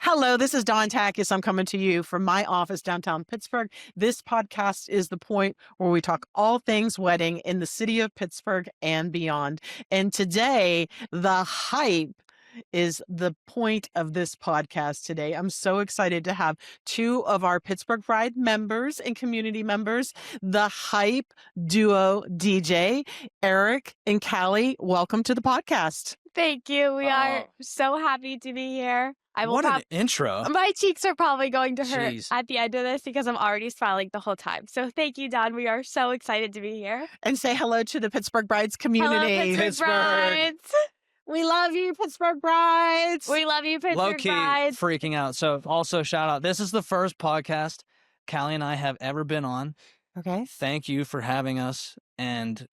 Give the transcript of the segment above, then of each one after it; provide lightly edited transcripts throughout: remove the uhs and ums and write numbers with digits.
Hello, this is Dawn Takacs. I'm coming to you from my office downtown Pittsburgh. This podcast is the point where we talk all things wedding in the city of Pittsburgh and beyond. And today, the hype is the point of this podcast today. I'm so excited to have two of our Pittsburgh Pride members and community members, the hype duo DJ, Eric and Cali. Welcome to the podcast. Thank you. We are so happy to be here. What an intro. My cheeks are probably going to hurt Jeez. at the end of this because I'm already smiling the whole time. So thank you, Don. We are so excited to be here. And say hello to the Pittsburgh Brides community. Hello, Pittsburgh Brides. We love you, Pittsburgh Brides. We love you, Pittsburgh Low-key Brides. freaking out. So also shout out. This is the first podcast Callie and I have ever been on. Okay. Thank you for having us. And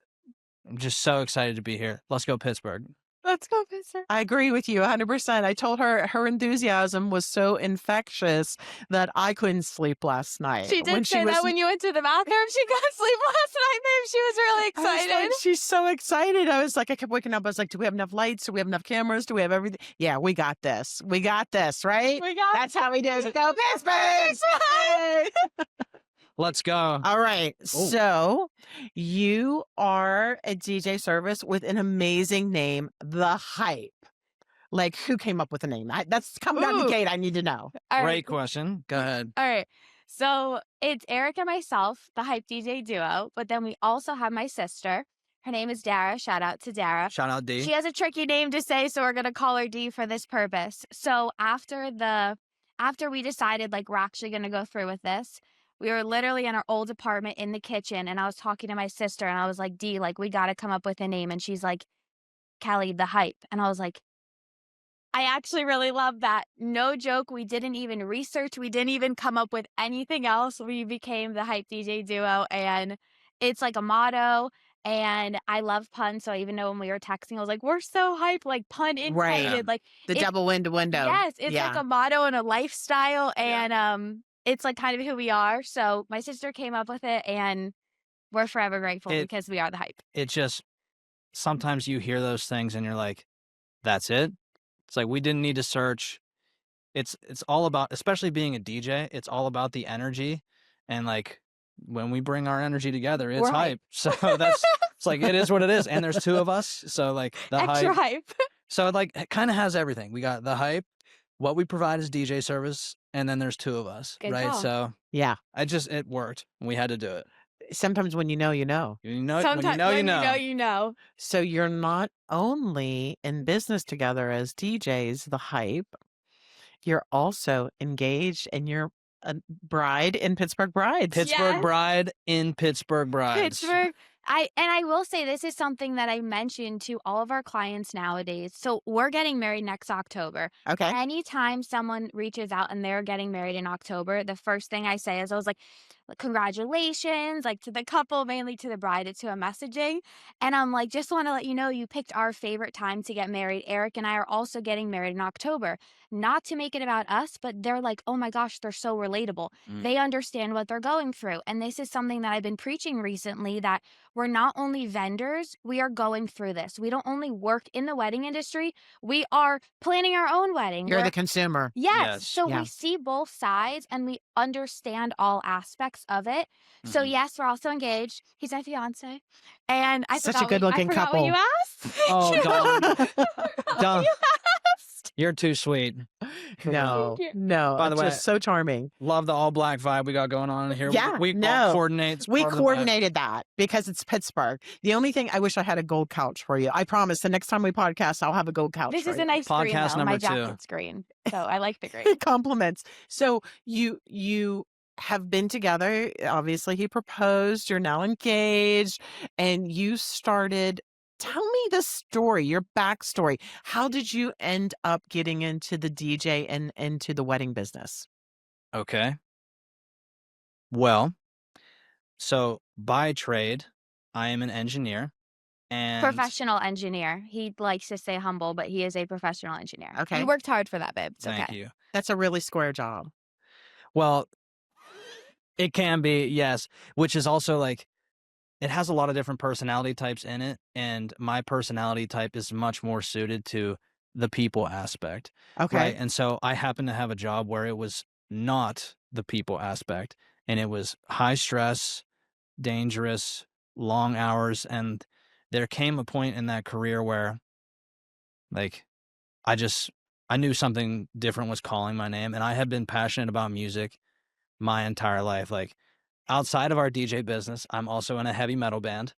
I'm just so excited to be here. Let's go Pittsburgh. Let's go, Pittsburgh. I agree with you 100%. I told her her enthusiasm was so infectious that I couldn't sleep last night. She did say that when you went to the bathroom. She couldn't sleep last night, babe. She was really excited. She's so excited. I was like, I kept waking up. I was like, do we have enough lights? Do we have enough cameras? Do we have everything? Yeah, we got this. We got this, right? That's how we do it. Go Pittsburgh! Let's go. All right. So you are a DJ service with an amazing name, The Hype. Like, who came up with the name? That's coming out of the gate. I need to know. Great question. Go ahead. All right. So it's Eric and myself, the Hype DJ duo, but then we also have my sister. Her name is Dara. Shout out to Dara. Shout out D. She has a tricky name to say, so we're going to call her D for this purpose. So after we decided, like, we're actually going to go through with this, we were literally in our old apartment in the kitchen, and I was talking to my sister, and I was like, D, like, we got to come up with a name. And she's like, Callie, The Hype. And I was like, I actually really love that. No joke. We didn't even research. We didn't even come up with anything else. We became the Hype DJ duo, and it's like a motto. And I love puns, so I even know when we were texting, I was like, we're so hype, like pun intended. Right. Like The double window. Yes, it's like a motto and a lifestyle, and it's like kind of who we are. So my sister came up with it, and we're forever grateful because we are the Hype. It just, sometimes you hear those things and you're like, that's it? It's like, we didn't need to search. It's all about, especially being a DJ, it's all about the energy. And like, when we bring our energy together, it's hype. So that's, it's like, it is what it is. And there's two of us. So like the Extra hype. So it like, it kind of has everything. We got the hype. What we provide is DJ service. And then there's two of us. Good right. call. So yeah, it worked. We had to do it. Sometimes when you know, you know. Sometimes when you know, you know. So you're not only in business together as DJs, The Hype, you're also engaged and you're a bride in Pittsburgh Brides. Pittsburgh Bride in Pittsburgh Brides. Pittsburgh. I will say this is something that I mentioned to all of our clients nowadays. So we're getting married next October. Okay. Anytime someone reaches out and they're getting married in October, the first thing I say is I was like, congratulations, like to the couple, mainly to the bride. It's who I'm messaging. And I'm like, just want to let you know you picked our favorite time to get married. Eric and I are also getting married in October. Not to make it about us, but they're like, oh my gosh, they're so relatable. They understand what they're going through. And this is something that I've been preaching recently, that we're not only vendors, we are going through this. We don't only work in the wedding industry, we are planning our own wedding. You're the consumer. Yes. So Yeah. we see both sides and we understand all aspects of it. So yes, we're also engaged. He's my fiance. And I Such a forgot good-looking what couple. you asked. Oh, Dawn. Dawn, You asked. you're too sweet. No, no. By the way, just so charming. Love the all black vibe we got going on here. Yeah, we no. coordinate. We coordinated that because it's Pittsburgh. The only thing, I wish I had a gold couch for you. I promise the next time we podcast, I'll have a gold couch This for is you. a nice green, Podcast though. number My 2. jacket's green. So I like the green. Compliments. So you have been together. Obviously, he proposed. You're now engaged, and you started. Tell me the story, your backstory. How did you end up getting into the DJ and into the wedding business? Okay. Well, so by trade, I am an engineer. And Professional engineer. He likes to stay humble, but he is a professional engineer. Okay. You worked hard for that, babe. It's Thank okay. you. That's a really square job. Well, it can be, yes, which is also like, it has a lot of different personality types in it, and my personality type is much more suited to the people aspect, right? Okay. And so I happened to have a job where it was not the people aspect, and it was high stress, dangerous, long hours, and there came a point in that career where, like, I just I knew something different was calling my name, and I had been passionate about music my entire life. Like, outside of our DJ business, I'm also in a heavy metal band.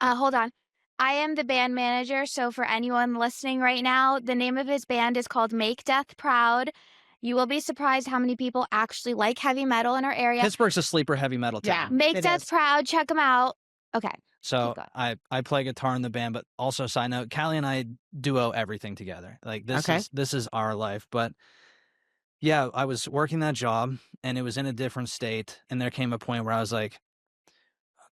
Hold on. I am the band manager, so for anyone listening right now, the name of his band is called Make Death Proud. You will be surprised how many people actually like heavy metal in our area. Pittsburgh's a sleeper heavy metal Yeah. town. Make It Death is. Proud, check them out. Okay. So going. I play guitar in the band, but also side note, Callie and I duo everything together. Like Okay. this is our life. But yeah, I was working that job and it was in a different state. And there came a point where I was like,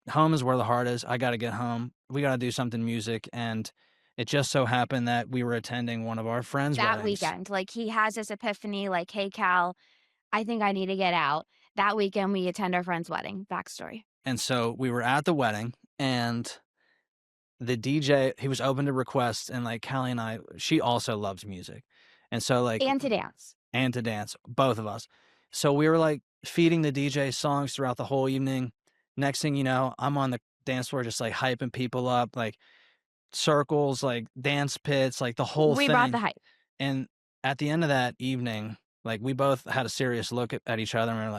home is where the heart is. I got to get home. We got to do something music. And it just so happened that we were attending one of our friends' That weddings. weekend, like he has this epiphany, like, hey, Cal, I think I need to get out. That weekend, we attend our friend's wedding. Backstory. And so we were at the wedding and the DJ, he was open to requests. And like Callie and I, she also loves music. And so like, And to dance. and to dance, both of us. So we were like feeding the DJ songs throughout the whole evening. Next thing you know, I'm on the dance floor just like hyping people up, like circles, like dance pits, like the whole We thing. brought the hype. And at the end of that evening, like we both had a serious look at each other and we are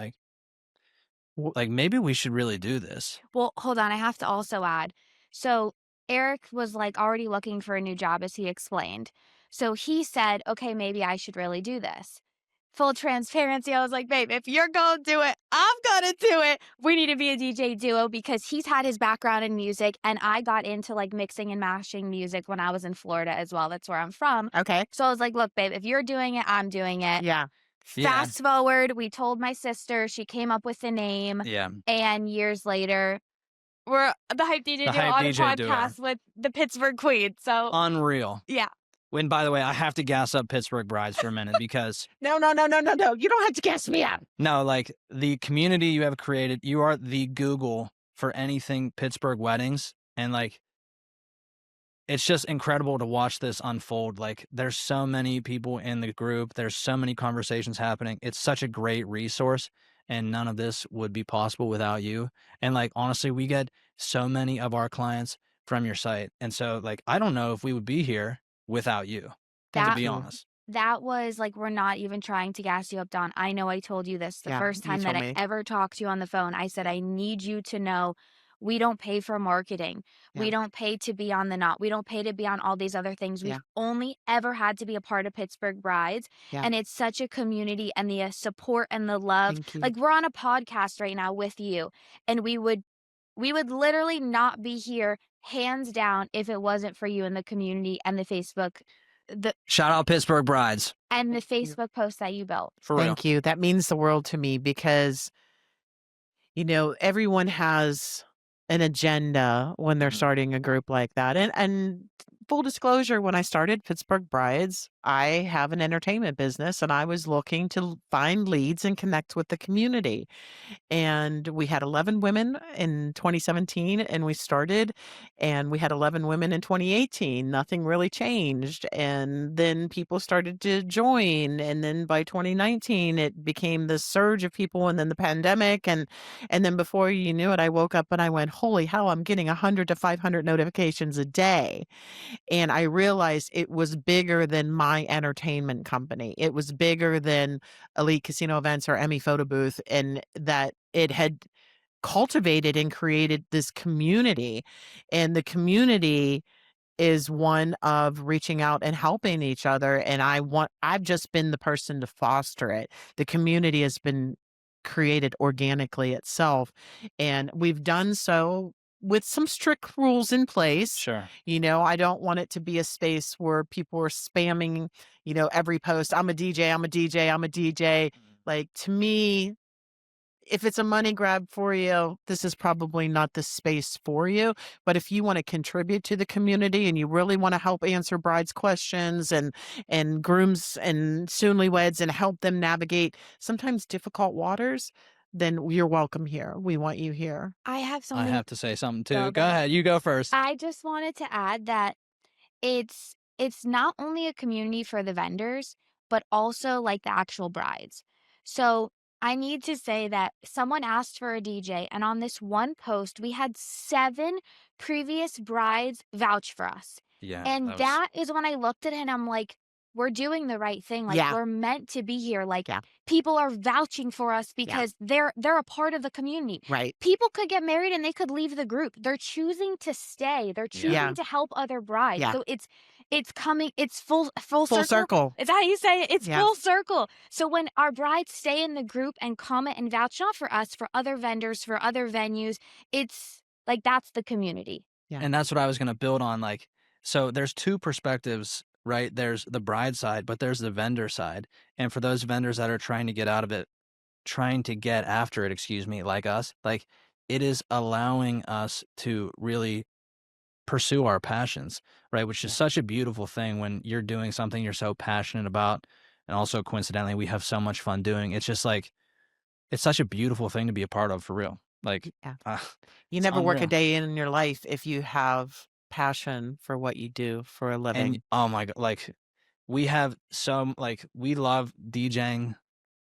like maybe we should really do this. Well, hold on. I have to also add. So Eric was like already looking for a new job, as he explained. So he said, okay, maybe I should really do this. Full transparency. I was like, babe, if you're going to do it, I'm going to do it. We need to be a DJ duo because he's had his background in music. And I got into like mixing and mashing music when I was in Florida as well. That's where I'm from. Okay. So I was like, look, babe, if you're doing it, I'm doing it. Yeah. Fast forward, we told my sister, she came up with the name. Yeah. And years later, we're the Hype DJ The duo Hype on a DJ duo. podcast with the Pittsburgh Queen. So Unreal. yeah. When, by the way, I have to gas up Pittsburgh Brides for a minute because No. You don't have to gas me up. no, like the community you have created, you are the Google for anything Pittsburgh weddings. And like, it's just incredible to watch this unfold. Like, there's so many people in the group, there's so many conversations happening. It's such a great resource. And none of this would be possible without you. And like, honestly, we get so many of our clients from your site. And so, like, I don't know if we would be here without you, to be honest. That was like, we're not even trying to gas you up, Don. I know I told you this the first time that I ever talked to you on the phone. I said, I need you to know we don't pay for marketing. Yeah. We don't pay to be on the knot. We don't pay to be on all these other things. We've only ever had to be a part of Pittsburgh Brides. Yeah. And it's such a community and the support and the love. Thank you. Like, we're on a podcast right now with you. And we would literally not be here, hands down, if it wasn't for you in the community and the Facebook. Shout out Pittsburgh Brides. And the Facebook post that you built. For real. Thank you. That means the world to me because, you know, everyone has an agenda when they're starting a group like that. And full disclosure, when I started Pittsburgh Brides, I have an entertainment business and I was looking to find leads and connect with the community. And we had 11 women in 2017 and we started, and we had 11 women in 2018. Nothing really changed. And then people started to join. And then by 2019, it became this surge of people, and then the pandemic. And then before you knew it, I woke up and I went, holy hell, I'm getting 100 to 500 notifications a day. And I realized it was bigger than my entertainment company. It was bigger than Elite Casino Events or Emmy Photo Booth, and that it had cultivated and created this community. And the community is one of reaching out and helping each other. And I've just been the person to foster it. The community has been created organically itself. And we've done so with some strict rules in place. Sure. You know, I don't want it to be a space where people are spamming, you know, every post. I'm a DJ, I'm a DJ, I'm a DJ. Like, to me, if it's a money grab for you, this is probably not the space for you. But if you want to contribute to the community and you really want to help answer brides' questions and grooms and soonly-weds and help them navigate sometimes difficult waters, then you're welcome here. We want you here. I have I something. have to say something too. Go Go ahead. ahead. You go first. I just wanted to add that it's it's not only a community for the vendors, but also like the actual brides. So I need to say that someone asked for a DJ, and on this one post, we had 7 previous brides vouch for us. Yeah, And that was that is when I looked at it and I'm like, we're doing the right thing. Like Yeah. we're meant to be here. Like Yeah. people are vouching for us Yeah. because they're a part of the community. Right. People could get married and they could leave the group. They're choosing to stay. They're choosing Yeah. to help other brides. Yeah. So it's coming, it's full Full circle. circle. Is that how you say it? It's Yeah. full circle. So when our brides stay in the group and comment and vouch not for us, for other vendors, for other venues, it's like that's the community. Yeah. And that's what I was going to build on. Like, so there's 2 perspectives, right? There's the bride side, but there's the vendor side. And for those vendors that are trying to get out of it, trying to get after it, excuse me, like us, like it is allowing us to really pursue our passions, right? Which is Yeah. such a beautiful thing when you're doing something you're so passionate about. And also coincidentally, we have so much fun doing. It's just like, it's such a beautiful thing to be a part of for real. Like, Yeah. uh, You it's never work a unreal. day in your life if you have passion for what you do for a And living. oh my God, like we have we love DJing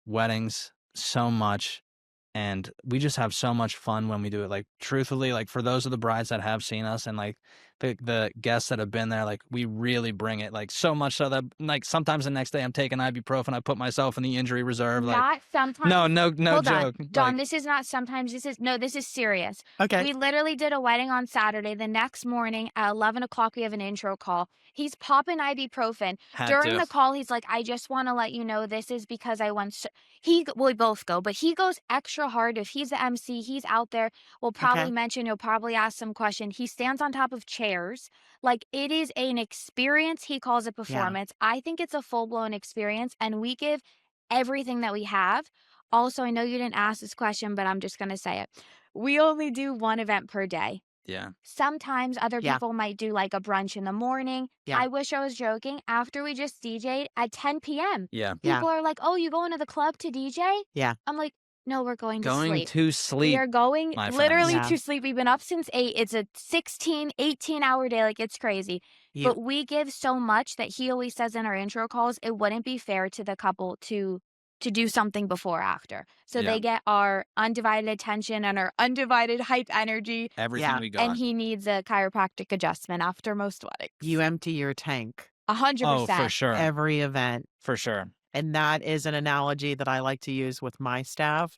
weddings so much. And we just have so much fun when we do it. Like, truthfully, like for those of the brides that have seen us and like the guests that have been there, like we really bring it. Like so much so that like sometimes the next day I'm taking ibuprofen, I put myself in the injury reserve. Like, Not sometimes. no Hold on. joke. Don, Like, this is not sometimes. This is serious. Okay. We literally did a wedding on Saturday. The next morning at 11 o'clock, we have an intro call. He's popping ibuprofen. had During to. the call, he's like, I just want to let you know this is because I want to. We both go, but he goes extra hard. If he's the MC, he's out there. We'll probably Okay. mention, he'll probably ask some question. He stands on top of chairs. Like it is an experience. He calls it performance. I think it's a full blown experience, and we give everything that we have. Also, I know you didn't ask this question, but I'm just going to say it. We only do one event per day. Yeah. Sometimes other Yeah. people might do like a brunch in the morning. Yeah. I wish I was joking. After we just DJ'd at 10 p.m., Yeah. Yeah. people are like, oh, you going to the club to DJ? Yeah. I'm like, no, we're going to Going sleep. to We sleep. are going my literally friends. to sleep. We've been up since 8. It's a 16, 18-hour day. Like, it's crazy. You, But we give so much that he always says in our intro calls, it wouldn't be fair to the couple to do something before or after. So Yeah. they get our undivided attention and our undivided hype energy. Everything Yeah. we got. And he needs a chiropractic adjustment after most weddings. you empty your tank 100%. Oh, for sure. every event. For sure. And that is an analogy that I like to use with my staff.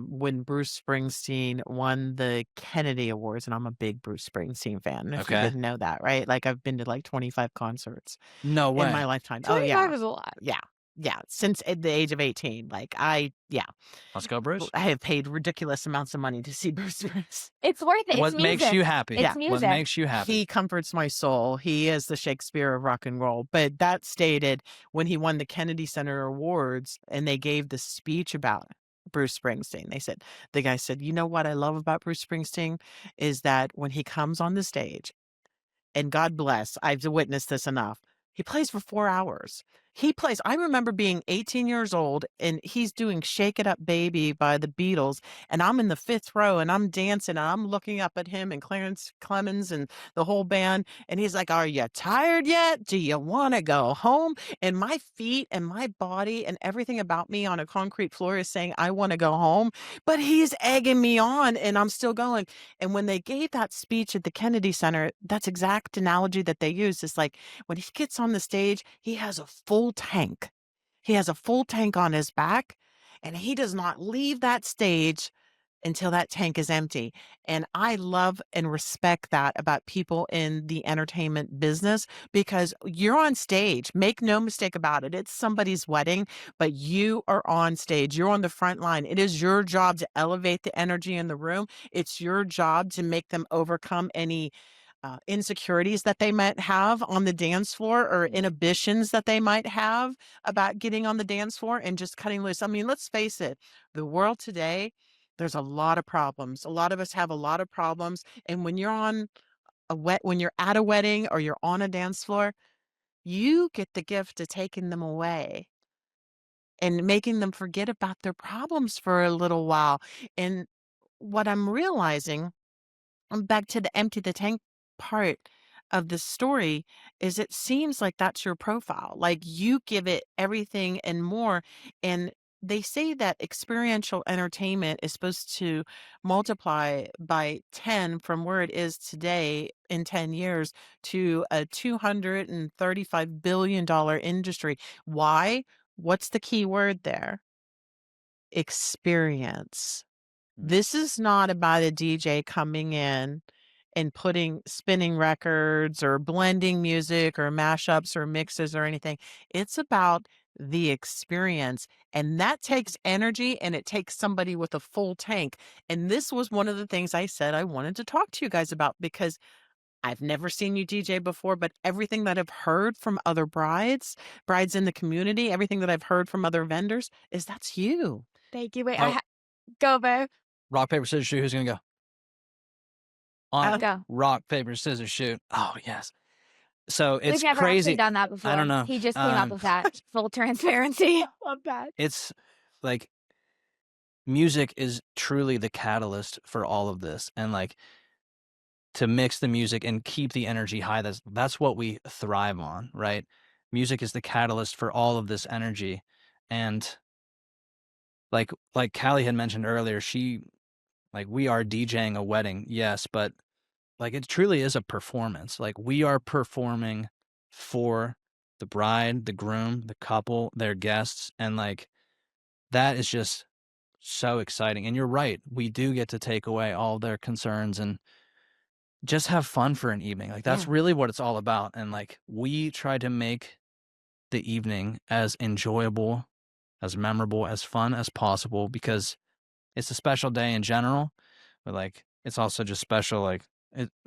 When Bruce Springsteen won the Kennedy Awards, and I'm a big Bruce Springsteen fan, if you Okay. didn't know that, right? Like I've been to like 25 concerts No way. in my lifetime. 25 Oh, yeah. is a lot. Yeah. Yeah. Since the age of 18. Like Let's go, Bruce. I have paid ridiculous amounts of money to see Bruce Springsteen. It's worth it. What It's makes music. you happy? It's Yeah. What music. makes you happy? He comforts my soul. He is the Shakespeare of rock and roll. But that stated when he won the Kennedy Center Awards and they gave the speech about Bruce Springsteen. The guy said, you know what I love about Bruce Springsteen is that when he comes on the stage, and God bless, I've witnessed this enough. He plays for 4 hours. I remember being 18 years old and he's doing Shake It Up Baby by the Beatles. And I'm in the 5th row and I'm dancing and I'm looking up at him and Clarence Clemens and the whole band. And he's like, are you tired yet? Do you want to go home? And my feet and my body and everything about me on a concrete floor is saying, I want to go home. But he's egging me on and I'm still going. And when they gave that speech at the Kennedy Center, that's exact analogy that they used. It's like when he gets on the stage, he has a full tank. He has a full tank on his back, and he does not leave that stage until that tank is empty. And I love and respect that about people in the entertainment business because you're on stage. Make no mistake about it. It's somebody's wedding, but you are on stage. You're on the front line. It is your job to elevate the energy in the room. It's your job to make them overcome any insecurities that they might have on the dance floor or inhibitions that they might have about getting on the dance floor and just cutting loose. I mean, let's face it, the world today, there's a lot of problems. A lot of us have a lot of problems. And when you're when you're at a wedding or you're on a dance floor, you get the gift of taking them away and making them forget about their problems for a little while. And what I'm realizing, back to the empty the tank part, of this story is it seems like that's your profile. Like you give it everything and more. And they say that experiential entertainment is supposed to multiply by 10 from where it is today in 10 years to a $235 billion industry. Why? What's the key word there? Experience. This is not about a DJ coming in and spinning records or blending music or mashups or mixes or anything. It's about the experience. And that takes energy and it takes somebody with a full tank. And this was one of the things I said I wanted to talk to you guys about because I've never seen you DJ before, but everything that I've heard from other brides in the community, everything that I've heard from other vendors is that's you. Thank you. Wait, Oh. go, babe. Rock, paper, scissors, shoot. Who's going to go? On Go. rock, paper, scissors, shoot. Oh, yes. So it's We've never crazy. actually done that before. I don't know. He just came up with that. Full transparency. Love that. It's like music is truly the catalyst for all of this. And like to mix the music and keep the energy high, that's what we thrive on, right? Music is the catalyst for all of this energy. And like Callie had mentioned earlier, we are DJing a wedding, yes, but like it truly is a performance. Like we are performing for the bride, the groom, the couple, their guests, and like that is just so exciting. And you're right, we do get to take away all their concerns and just have fun for an evening. Like that's really what it's all about. And like we try to make the evening as enjoyable, as memorable, as fun as possible because it's a special day in general, but like it's also just special. Like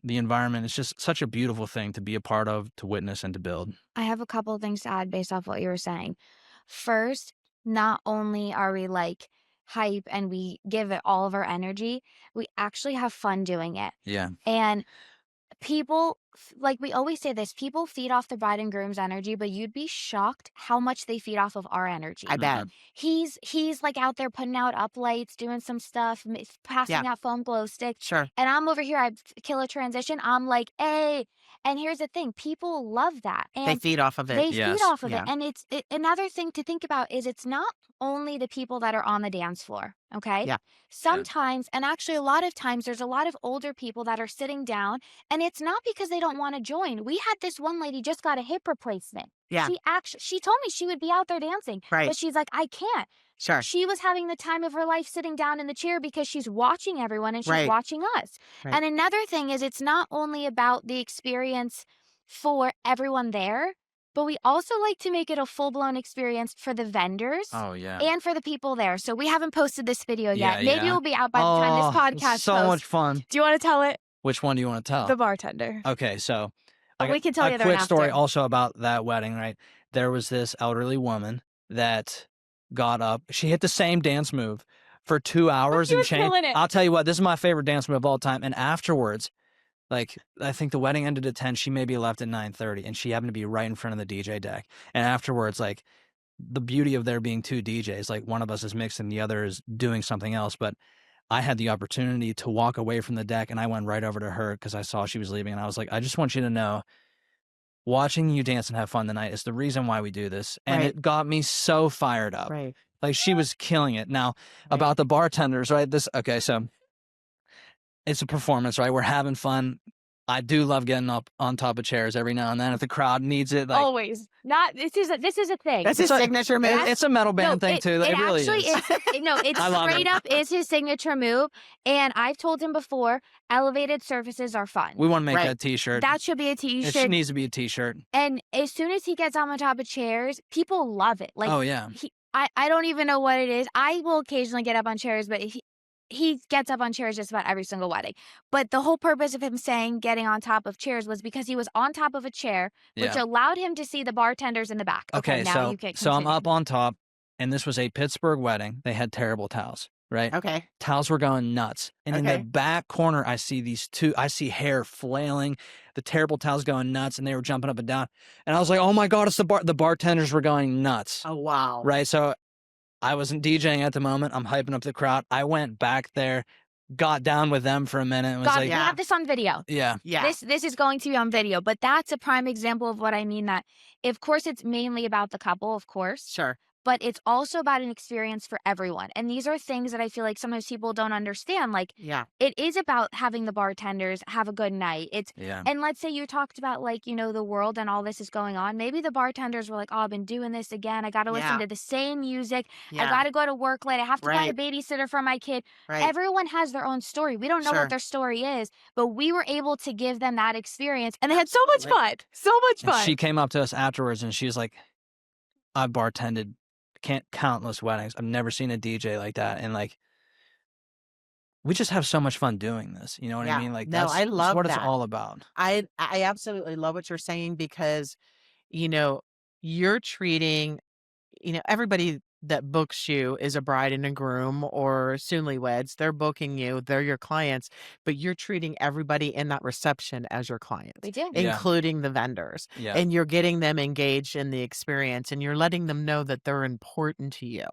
the environment is just such a beautiful thing to be a part of, to witness, and to build. I have a couple of things to add based off what you were saying. First, not only are we like hype and we give it all of our energy, we actually have fun doing it. Yeah. And people, like we always say this, people feed off the bride and groom's energy, but you'd be shocked how much they feed off of our energy. I bet. He's like out there putting out uplights, doing some stuff, passing out foam glow sticks. Sure. And I'm over here, I kill a transition. I'm like, hey. And here's the thing, people love that. And They feed off of it. they Yes. feed off of Yeah. it. And another thing to think about is it's not only the people that are on the dance floor, okay? Yeah. Sometimes, and actually a lot of times, there's a lot of older people that are sitting down, and it's not because they don't want to join. We had this one lady just got a hip replacement. Yeah. She told me she would be out there dancing, Right. but she's like, I can't. Sure. She was having the time of her life sitting down in the chair because she's watching everyone and she's Right. watching us. Right. And another thing is it's not only about the experience for everyone there, but we also like to make it a full-blown experience for the vendors Oh yeah. and for the people there. So we haven't posted this video yet. Yeah, Maybe yeah. it'll be out by the time this podcast so posts. much fun. Do you want to tell it? Which one do you want to tell? The bartender. Okay, so Oh, we can tell you a the one quick story after. also about that wedding, right? There was this elderly woman that got up. She hit the same dance move for 2 hours she and was change. killing it. I'll tell you what, this is my favorite dance move of all time. And afterwards, like I think the wedding ended at 10. She maybe left at 9:30, and she happened to be right in front of the DJ deck. And afterwards, like the beauty of there being two DJs, like one of us is mixing, the other is doing something else. But I had the opportunity to walk away from the deck, and I went right over to her because I saw she was leaving, and I was like, I just want you to know, watching you dance and have fun tonight is the reason why we do this. And Right. it got me so fired up. Right. Like she was killing it. Now about the bartenders, right? Okay, so it's a performance, right? We're having fun. I do love getting up on top of chairs every now and then if the crowd needs it. Like Always. Not this is a thing. That's his signature move. it's a metal band thing too. It really actually is. It's I love straight it. up is his signature move. And I've told him before, elevated surfaces are fun. We want to make Right. that T-shirt. That should be a It t-shirt. needs to be a T-shirt. And as soon as he gets on top of chairs, people love it. Like Oh yeah. I don't even know what it is. I will occasionally get up on chairs, but he gets up on chairs just about every single wedding. But the whole purpose of him saying getting on top of chairs was because he was on top of a chair, which Yeah. allowed him to see the bartenders in the back. Okay, now you can so I'm continue. up on top, and this was a Pittsburgh wedding. They had terrible towels, right? Okay. Towels were going nuts. And in Okay. the back corner, I see hair flailing, the terrible towels going nuts, and they were jumping up and down. And I was like, oh my God, it's the bartenders were going nuts. Oh, wow. Right? So I wasn't DJing at the moment. I'm hyping up the crowd. I went back there, got down with them for a minute and was God, like, we Yeah. have this on video. yeah, Yeah. This is going to be on video, but that's a prime example of what I mean, that of course it's mainly about the couple, of course, Sure. but it's also about an experience for everyone. And these are things that I feel like sometimes people don't understand. Like, Yeah. it is about having the bartenders have a good night. yeah. And let's say you talked about, like, the world and all this is going on. Maybe the bartenders were like, oh, I've been doing this again. I got to listen Yeah. to the same music. I Yeah. got to go to work late. I have to find a Right. babysitter for my kid. Right. Everyone has their own story. We don't know Sure. what their story is, but we were able to give them that experience, and they had so much Absolutely. fun. So much And fun. she came up to us afterwards and she was like, I've bartended countless weddings. I've never seen a DJ like that. And like, we just have so much fun doing this. You know what I Yeah. mean? Like, No, I that's love what it's that. all about. I absolutely love what you're saying because, you know, you're treating, everybody that books you is a bride and a groom or soonly-weds. They're booking you, they're your clients, but you're treating everybody in that reception as your client, We do. Yeah. including the vendors. Yeah. And you're getting them engaged in the experience and you're letting them know that they're important to you.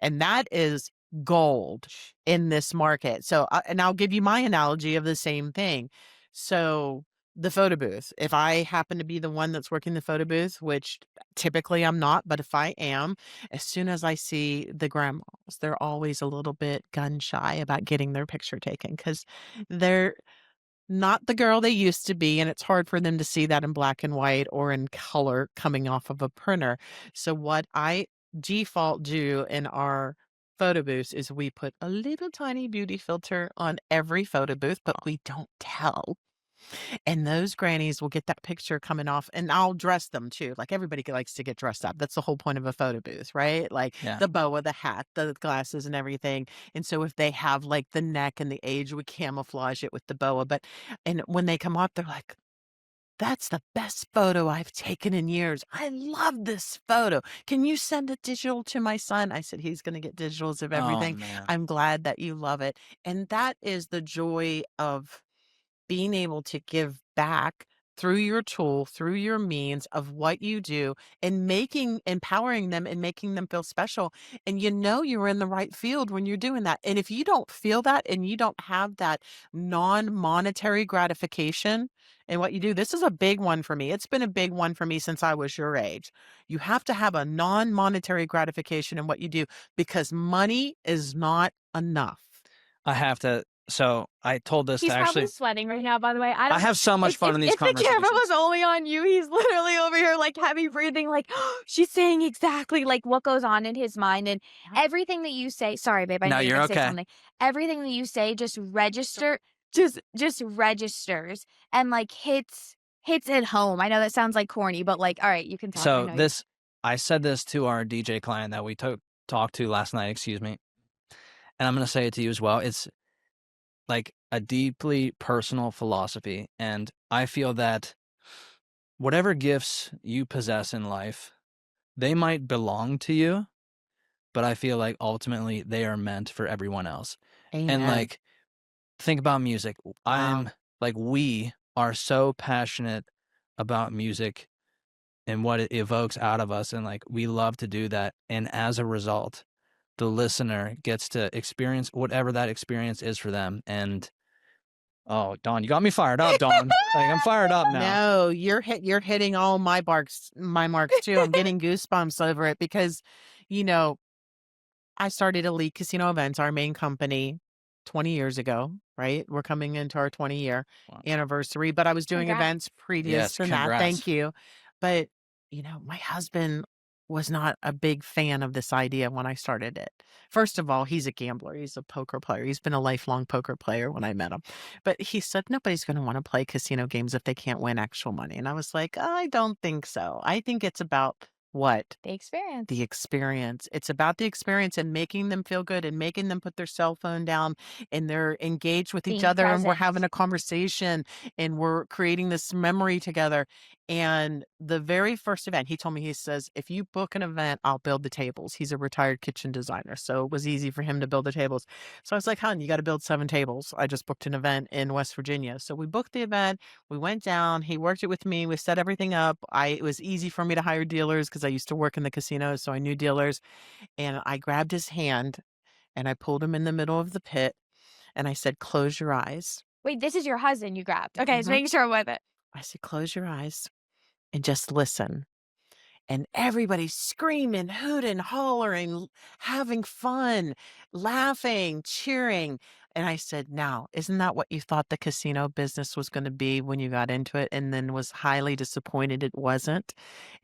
And that is gold in this market. So, and I'll give you my analogy of the same thing. So, the photo booth, if I happen to be the one that's working the photo booth, which typically I'm not, but if I am, as soon as I see the grandmas, they're always a little bit gun shy about getting their picture taken because they're not the girl they used to be, and it's hard for them to see that in black and white or in color coming off of a printer. So what I default do in our photo booths is we put a little tiny beauty filter on every photo booth, but we don't tell. And those grannies will get that picture coming off, and I'll dress them too. Like everybody likes to get dressed up. That's the whole point of a photo booth, right? Like Yeah. the boa, the hat, the glasses, and everything. And so if they have like the neck and the age, we camouflage it with the boa. And when they come up, they're like, that's the best photo I've taken in years. I love this photo. Can you send it digital to my son? I said, he's going to get digitals of Oh, everything. man. I'm glad that you love it. And that is the joy of being able to give back through your tool, through your means of what you do and empowering them and making them feel special. And you're in the right field when you're doing that. And if you don't feel that and you don't have that non-monetary gratification in what you do, this is a big one for me. It's been a big one for me since I was your age. You have to have a non-monetary gratification in what you do because money is not enough. I have to. So I told this He's to probably actually. sweating right now, by the way. I have so much fun in these if the conversations. camera was only on you, he's literally over here like heavy breathing, like she's saying exactly like what goes on in his mind, and everything that you say. Sorry, babe. I No, know you're gonna say okay. something. Everything that you say just just registers and like hits at home. I know that sounds like corny, but like, all right, you can talk. So I said this to our DJ client that we talked to last night, excuse me. And I'm going to say it to you as well. It's like a deeply personal philosophy. And I feel that whatever gifts you possess in life, they might belong to you, but I feel like ultimately they are meant for everyone else. Amen. And like, think about music. Wow. We are so passionate about music and what it evokes out of us. And like, we love to do that. And as a result, the listener gets to experience whatever that experience is for them. And oh, Dawn, you got me fired up, Dawn. Like, I'm fired up now. No, you're hitting all my marks too. I'm getting goosebumps over it because, I started Elite Casino Events, our main company, 20 years ago, right? We're coming into our 20-year Wow. anniversary, but I was doing Congrats. events previous Yes, to that. congrats. Thank you. But, my husband was not a big fan of this idea when I started it. First of all, he's a gambler. He's a poker player. He's been a lifelong poker player when I met him. But he said, nobody's going to want to play casino games if they can't win actual money. And I was like, I don't think so. I think it's about what? The experience. The experience. It's about the experience and making them feel good and making them put their cell phone down and they're engaged with each Being other and we're present. having a conversation and we're creating this memory together. And the very first event, he told me, he says, if you book an event, I'll build the tables. He's a retired kitchen designer, so it was easy for him to build the tables. So I was like, hon, you got to build 7 tables. I just booked an event in West Virginia. So we booked the event. We went down. He worked it with me. We set everything up. It was easy for me to hire dealers because I used to work in the casino, so I knew dealers. And I grabbed his hand and I pulled him in the middle of the pit. And I said, close your eyes. Wait, this is your husband you grabbed. Okay, just Mhm. making sure I'm with it. I said, close your eyes and just listen. And everybody's screaming, hooting, hollering, having fun, laughing, cheering. And I said, now, isn't that what you thought the casino business was going to be when you got into it and then was highly disappointed it wasn't?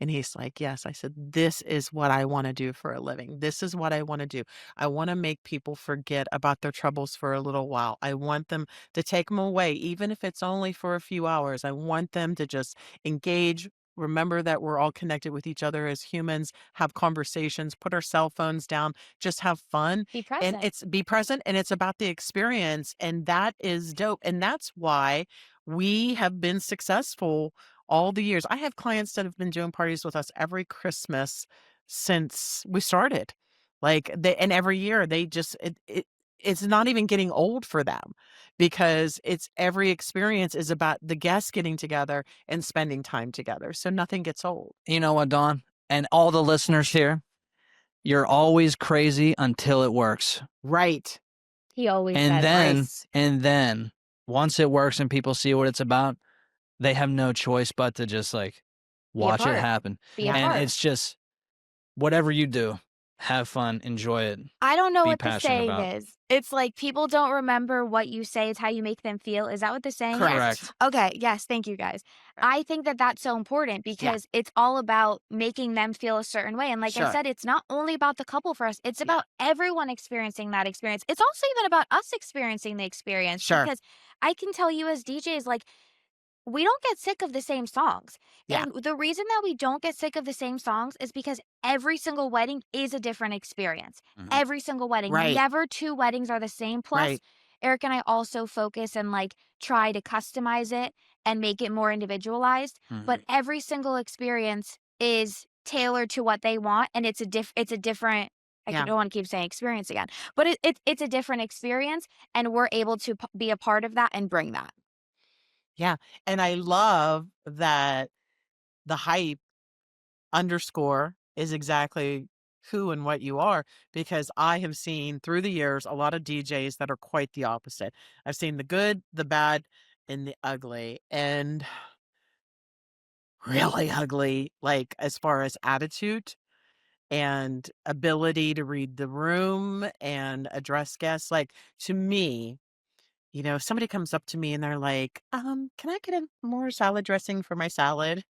And he's like, yes. I said, this is what I want to do for a living. This is what I want to do. I want to make people forget about their troubles for a little while. I want them to take them away, even if it's only for a few hours. I want them to just engage. Remember that we're all connected with each other as humans, have conversations, put our cell phones down, just have fun. Be And present. it's be present and it's about the experience. And that is dope. And that's why we have been successful all the years. I have clients that have been doing parties with us every Christmas since we started. And every year they just, it's not even getting old for them because it's every experience is about the guests getting together and spending time together. So nothing gets old. You know what, Dawn? And all the listeners here, you're always crazy until it works. Right. He always And says then, this. once it works and people see what it's about, they have no choice but to just like Be a watch it part. happen. Be a And part. it's just whatever you do, have fun, enjoy it. I don't know be what the passionate saying about. is. It's like people don't remember what you say, it's how you make them feel. Is that what the saying is? Correct. Okay, yes, thank you guys. I think that that's so important because it's all about making them feel a certain way. And like I Sure. said, it's not only about the couple for us, it's Yeah. about everyone experiencing that experience. It's also even about us experiencing the experience. Sure. Because I can tell you as DJs, like, we don't get sick of the same songs. Yeah. And the reason that we don't get sick of the same songs is because every single wedding is a different experience. Mhm. Every single wedding. Right. Never two weddings are the same. Plus, Right. Eric and I also focus and like try to customize it and make it more individualized. Mhm. But every single experience is tailored to what they want, and it's a different. I Yeah. don't want to keep saying experience again, but it's a different experience, and we're able to be a part of that and bring that. Yeah. And I love that the hype underscore is exactly who and what you are, because I have seen through the years a lot of DJs that are quite the opposite. I've seen the good, the bad, and the ugly, and really ugly, like as far as attitude and ability to read the room and address guests. Like to me, if somebody comes up to me and they're like, can I get a more salad dressing for my salad?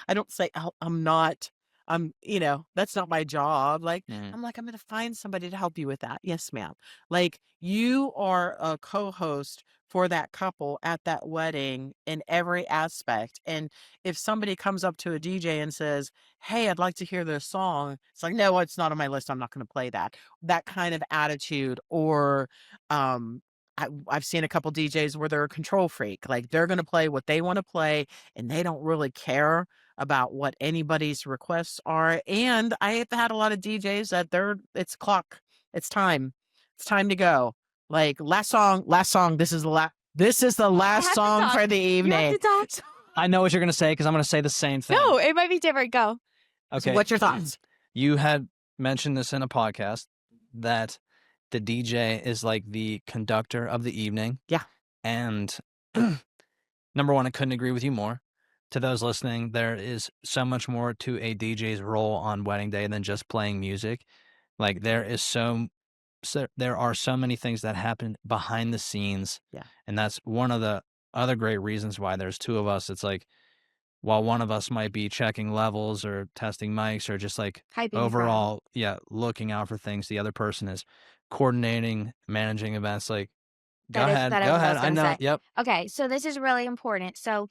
I don't say, "Oh, I'm not, that's not my job." Like, Mhm. I'm like, I'm going to find somebody to help you with that. Yes, ma'am. Like, you are a co-host for that couple at that wedding in every aspect. And if somebody comes up to a DJ and says, "Hey, I'd like to hear this song," it's like, no, it's not on my list. I'm not going to play that. That kind of attitude. Or, I've seen a couple DJs where they're a control freak. Like, they're going to play what they want to play and they don't really care about what anybody's requests are. And I have had a lot of DJs that it's clock. It's time. It's time to go. Like last song. This is the last have to song talk. for the You have evening. to talk. I know what you're going to say because I'm going to say the same thing. No, it might be different. Go. So Okay. what's your thoughts? You had mentioned this in a podcast that the DJ is like the conductor of the evening. Yeah. And number one, I couldn't agree with you more. To those listening, there is so much more to a DJ's role on wedding day than just playing music. Like there are so many things that happen behind the scenes. Yeah. And that's one of the other great reasons why there's two of us. It's like, while one of us might be checking levels or testing mics or just like Hyping the crowd. overall, looking out for things, the other person is coordinating, managing events. Like, go ahead. I know. Say. Yep. Okay, so this is really important. So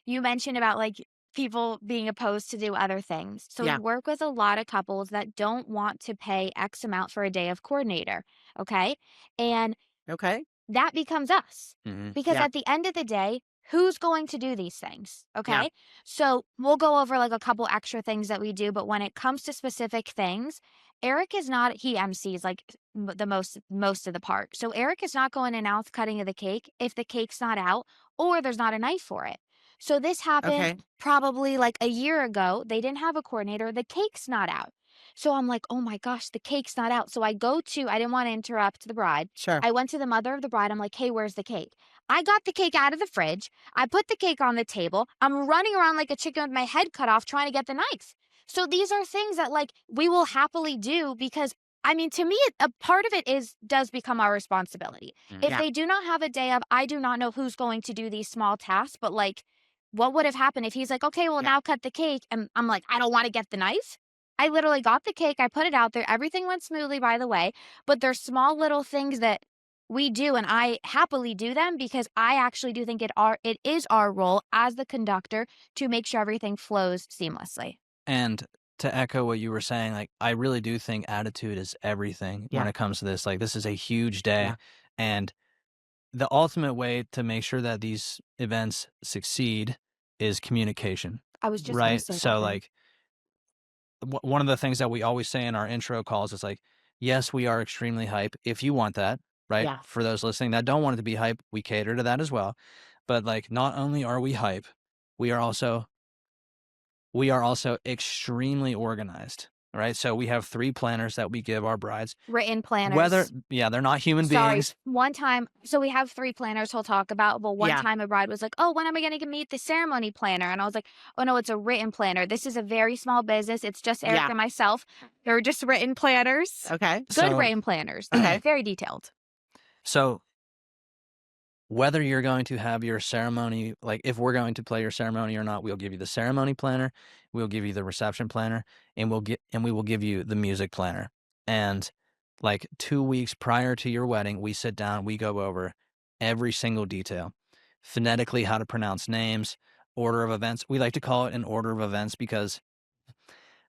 you mentioned about like people being opposed to do other things. So Yeah. we work with a lot of couples that don't want to pay X amount for a day of coordinator. Okay. And Okay. that becomes us. Mhm. Because Yeah. at the end of the day, who's going to do these things? Okay. So we'll go over like a couple extra things that we do. But when it comes to specific things, Eric is not, he MCs like the most of the part. So Eric is not going and out cutting of the cake if the cake's not out or there's not a knife for it. So this happened Okay. probably like a year ago. They didn't have a coordinator. The cake's not out. So I'm like, oh my gosh, the cake's not out. So I didn't want to interrupt the bride. Sure. I went to the mother of the bride. I'm like, hey, where's the cake? I got the cake out of the fridge. I put the cake on the table. I'm running around like a chicken with my head cut off trying to get the knife. So these are things that like we will happily do because I mean, to me, a part of it does become our responsibility. If Yeah. they do not have a day of, I do not know who's going to do these small tasks, but like, what would have happened if he's like, okay, well, Yeah. now cut the cake. And I'm like, I don't want to get the knife. I literally got the cake. I put it out there. Everything went smoothly, by the way. But there's small little things that we do, and I happily do them because I actually do think it is our role as the conductor to make sure everything flows seamlessly. And to echo what you were saying, like, I really do think attitude is everything when Yeah. it comes to this. Like, this is a huge day. Yeah. And the ultimate way to make sure that these events succeed is communication, I was just going to right? say So, that. like, one of the things that we always say in our intro calls is like, yes, we are extremely hype if you want that, right? Yeah. For those listening that don't want it to be hype, we cater to that as well. But like, not only are we hype, we are also extremely organized, right? So we have 3 planners that we give our brides. Written planners. They're not human Sorry. beings. One time, so we have 3 planners he'll talk about, but one Yeah. time a bride was like, oh, when am I going to meet the ceremony planner? And I was like, oh no, it's a written planner. This is a very small business. It's just Eric Yeah. and myself. They're just written planners. Okay. Good So- written planners. Okay. Very detailed. So whether you're going to have your ceremony, like if we're going to play your ceremony or not, we'll give you the ceremony planner, we'll give you the reception planner, and we will give you the music planner. And like 2 weeks prior to your wedding, we sit down, we go over every single detail, phonetically how to pronounce names, order of events. We like to call it an order of events because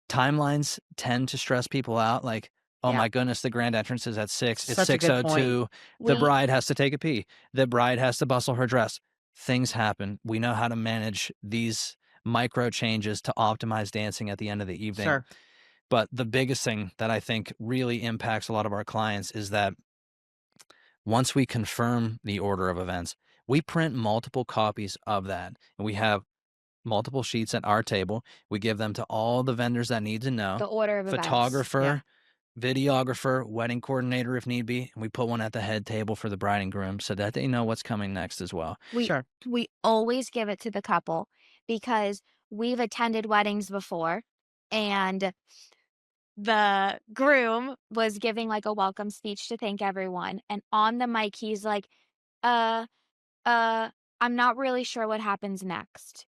timelines tend to stress people out. Like, oh Yeah. my goodness, the grand entrance is at 6. It's Such a good 6:02. The We- bride has to take a pee. The bride has to bustle her dress. Things happen. We know how to manage these micro changes to optimize dancing at the end of the evening. Sure. But the biggest thing that I think really impacts a lot of our clients is that once we confirm the order of events, we print multiple copies of that. And we have multiple sheets at our table. We give them to all the vendors that need to know. The order of events. Photographer, videographer, wedding coordinator if need be, and we put one at the head table for the bride and groom so that they know what's coming next as well. Sure. We always give it to the couple because we've attended weddings before and the groom was giving like a welcome speech to thank everyone. And on the mic, he's like, I'm not really sure what happens next.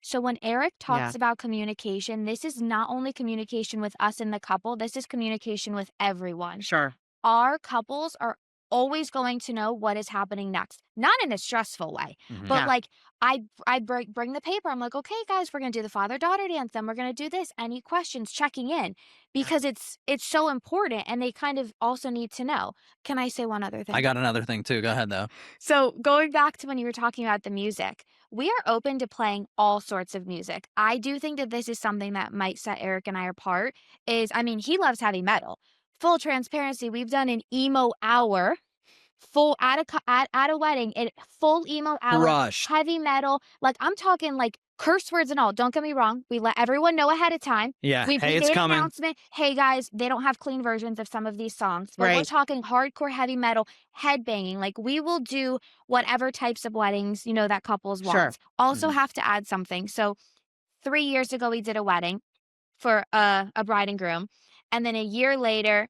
So when Eric talks about communication, this is not only communication with us and the couple, this is communication with everyone. Sure. Our couples are always going to know what is happening next. Not in a stressful way, but Yeah. like I bring the paper. I'm like, okay, guys, we're going to do the father-daughter dance. Then we're going to do this. Any questions? Checking in because it's so important. And they kind of also need to know. Can I say one other thing? I got another thing too. Go ahead though. So going back to when you were talking about the music, we are open to playing all sorts of music. I do think that this is something that might set Eric and I apart I mean, he loves heavy metal. Full transparency, we've done an emo hour, full at a wedding, full emo hour, Rush. heavy metal. Like I'm talking like curse words and all. Don't get me wrong. We let everyone know ahead of time. Yeah. We Hey, made it's an coming. announcement. Hey guys, they don't have clean versions of some of these songs. But we're Right. talking hardcore heavy metal, headbanging. Like we will do whatever types of weddings, that couples want. Sure. Also Mhm. have to add something. So 3 years ago we did a wedding for a bride and groom. And then a year later,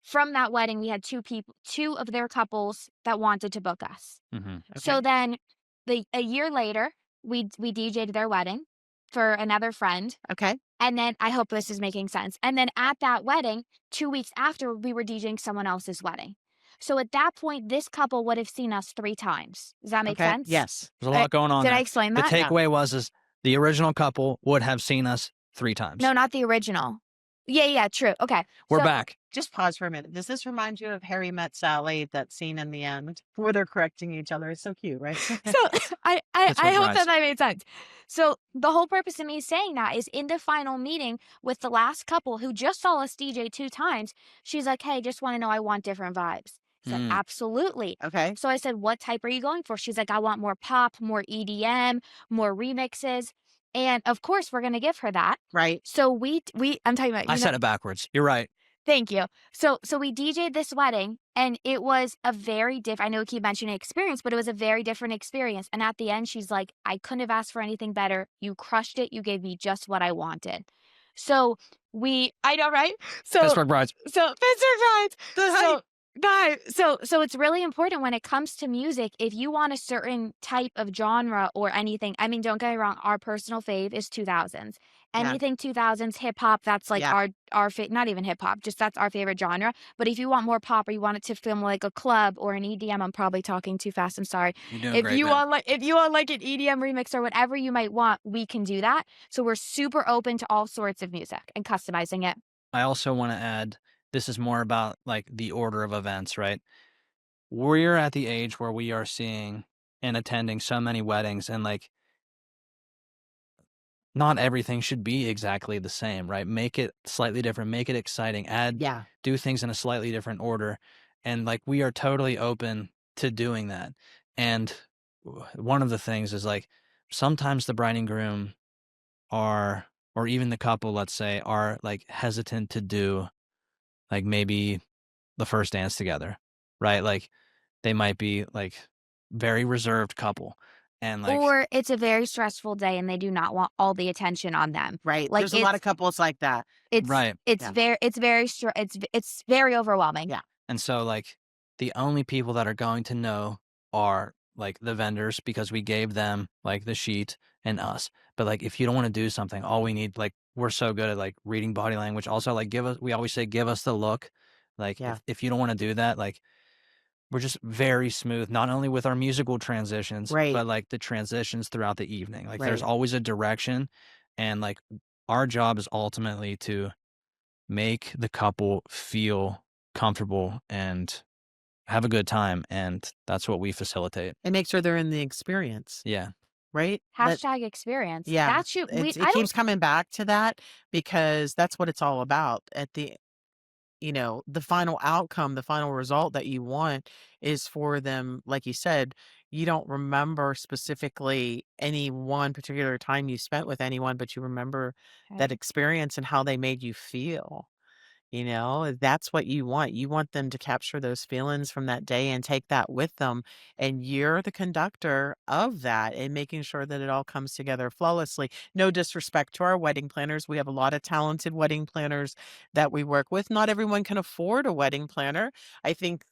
from that wedding, we had 2 of their couples that wanted to book us. Mhm. So then a year later, we DJ'd their wedding for another friend. Okay. And then I hope this is making sense. And then at that wedding, 2 weeks after, we were DJing someone else's wedding. So at that point, this couple would have seen us 3 times. Does that make Okay. sense? Yes. There's a lot going on Did I there. explain The that? takeaway is the original couple would have seen us 3 times. No, not the original. Yeah, true. Okay. We're So- back. Just pause for a minute. Does this remind you of Harry Met Sally, that scene in the end where they're correcting each other? It's so cute, right? So I That's what hope drives. that made sense. So the whole purpose of me saying that is in the final meeting with the last couple who just saw us DJ 2 times, she's like, hey, just want to know I want different vibes. I said, Mm. absolutely. Okay. So I said, what type are you going for? She's like, I want more pop, more EDM, more remixes. And of course, we're going to give her that. Right. So I'm talking about, I said it backwards. You're right. thank you. So we DJ'd this wedding, and it was a very different, I know we keep mentioning experience, but it was a very different experience. And at the end, she's like, I couldn't have asked for anything better. You crushed it. You gave me just what I wanted. So I know, right? Pittsburgh Brides. So Pittsburgh Brides. The So guys, so it's really important when it comes to music. If you want a certain type of genre or anything, I mean, don't get me wrong. Our personal fave is 2000s. Yeah. Anything 2000s hip hop. That's like Yeah. not even hip hop. Just that's our favorite genre. But if you want more pop or you want it to feel more like a club or an EDM, I'm probably talking too fast. I'm sorry. You're doing If great, you man. want like an EDM remix or whatever you might want, we can do that. So we're super open to all sorts of music and customizing it. I also want to add, this is more about like the order of events, right? We're at the age where we are seeing and attending so many weddings, and like not everything should be exactly the same, right? Make it slightly different, make it exciting, Yeah. do things in a slightly different order. And like we are totally open to doing that. And one of the things is like sometimes the bride and groom are, or even the couple, let's say, are like hesitant to do like maybe the first dance together, right? Like they might be like very reserved couple, and like Or it's a very stressful day and they do not want all the attention on them. Right. Like There's a lot of couples like that. right. Yeah. it's very overwhelming. Yeah. And so like the only people that are going to know are like the vendors, because we gave them like the sheet and us. But like if you don't want to do something, all we need, like we're so good at like reading body language. Also like we always say give us the look. Like Yeah. if you don't want to do that, like we're just very smooth, not only with our musical transitions, Right. but like the transitions throughout the evening. Like there's Right. always a direction, and like our job is ultimately to make the couple feel comfortable and have a good time, and that's what we facilitate. And make sure they're in the experience. Yeah. Right. Hashtag experience. Yeah. That should we It I don't keeps coming back to that because that's what it's all about. At the the final outcome, the final result that you want is for them, like you said, you don't remember specifically any one particular time you spent with anyone, but you remember that experience and how they made you feel. That's what you want. You want them to capture those feelings from that day and take that with them. And you're the conductor of that and making sure that it all comes together flawlessly. No disrespect to our wedding planners. We have a lot of talented wedding planners that we work with. Not everyone can afford a wedding planner. I think,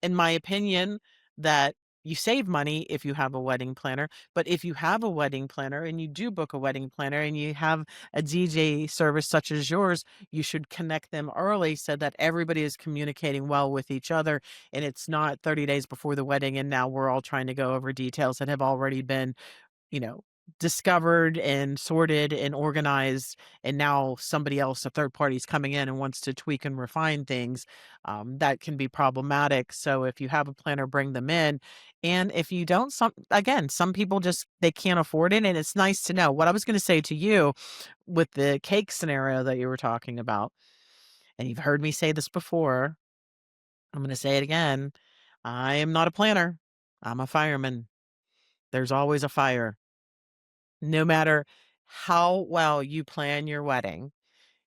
in my opinion, that you save money if you have a wedding planner. But if you have a wedding planner and you do book a wedding planner and you have a DJ service such as yours, you should connect them early so that everybody is communicating well with each other. And it's not 30 days before the wedding. And now we're all trying to go over details that have already been you know, discovered and sorted and organized. And now somebody else, a third party, is coming in and wants to tweak and refine things. That can be problematic. So if you have a planner, bring them in. And if you don't, some people just they can't afford it. And it's nice to know. What I was going to say to you with the cake scenario that you were talking about, and you've heard me say this before, I'm going to say it again. I am not a planner. I'm a fireman. There's always a fire. No matter how well you plan your wedding,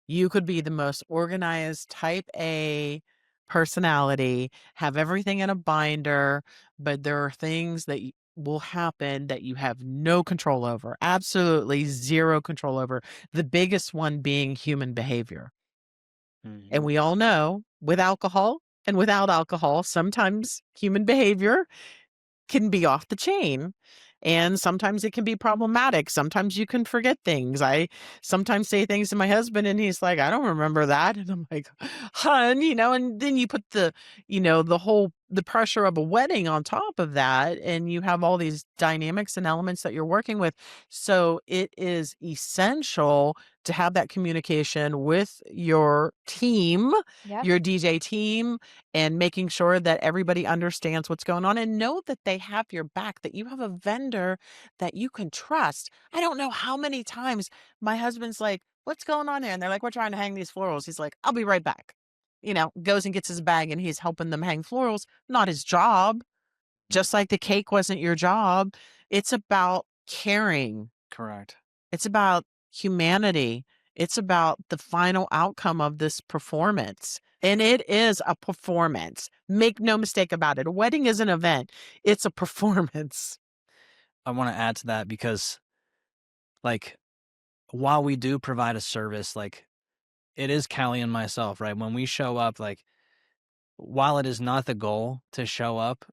you could be the most organized type A personality, have everything in a binder, but there are things that will happen that you have no control over, absolutely zero control over. The biggest one being human behavior. And we all know with alcohol and without alcohol, sometimes human behavior can be off the chain. And sometimes it can be problematic. Sometimes you can forget things. I sometimes say things to my husband and he's like, I don't remember that. And I'm like, hun, and then you put the pressure of a wedding on top of that. And you have all these dynamics and elements that you're working with. So it is essential to have that communication with your team, Yep. your DJ team, and making sure that everybody understands what's going on and know that they have your back, that you have a vendor that you can trust. I don't know how many times my husband's like, what's going on here? And they're like, we're trying to hang these florals. He's like, I'll be right back. goes and gets his bag and he's helping them hang florals, not his job. Just like the cake wasn't your job. It's about caring. Correct. It's about humanity. It's about the final outcome of this performance. And it is a performance. Make no mistake about it. A wedding is an event. It's a performance. I want to add to that because, like, while we do provide a service, like, it is Callie and myself, right? When we show up, like, while it is not the goal to show up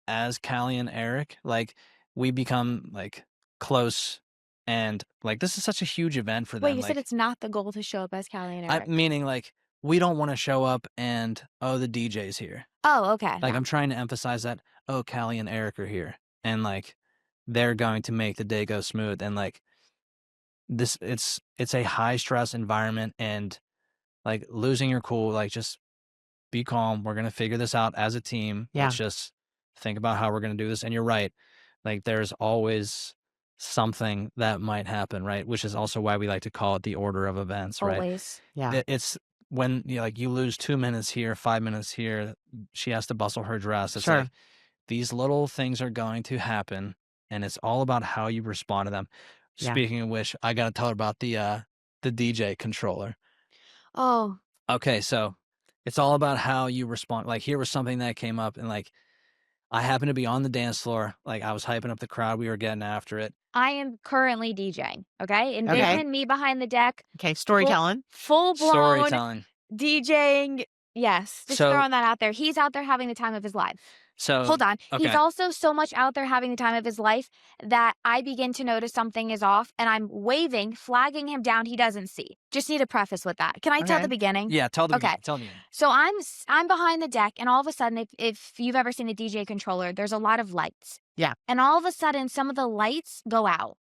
as Callie and Eric, like, we become, like, close. And, like, this is such a huge event for them. Wait, you said it's not the goal to show up as Callie and Eric? Meaning, like, we don't want to show up and, oh, the DJ's here. Oh, okay. Like, I'm trying to emphasize that, oh, Callie and Eric are here. And, like, they're going to make the day go smooth. And, like, it's a high stress environment, and, like, losing your cool, like, just be calm. We're going to figure this out as a team. Yeah. Let's just think about how we're going to do this. And you're right. Like, there's always something that might happen, right? Which is also why we like to call it the order of events, right? Always. Yeah. It's when you lose 2 minutes here, 5 minutes here, she has to bustle her dress. It's Sure. like these little things are going to happen, and it's all about how you respond to them. Yeah. Speaking of which, I got to tell her about the DJ controller. Oh. Okay, so it's all about how you respond. Like, here was something that came up, and, like, I happened to be on the dance floor. Like, I was hyping up the crowd. We were getting after it. I am currently DJing, okay? Envision me behind the deck. Okay, storytelling. Full-blown Storytelling. DJing. Yes, just So- throwing that out there. He's out there having the time of his life. So Hold on. okay. He's also so much out there having the time of his life that I begin to notice something is off, and I'm waving, flagging him down. He doesn't see. Just need a preface with that. Can I tell Okay. the beginning? Yeah, tell the Okay. tell me. So I'm behind the deck, and all of a sudden, if you've ever seen a DJ controller, there's a lot of lights. Yeah. And all of a sudden, some of the lights go out.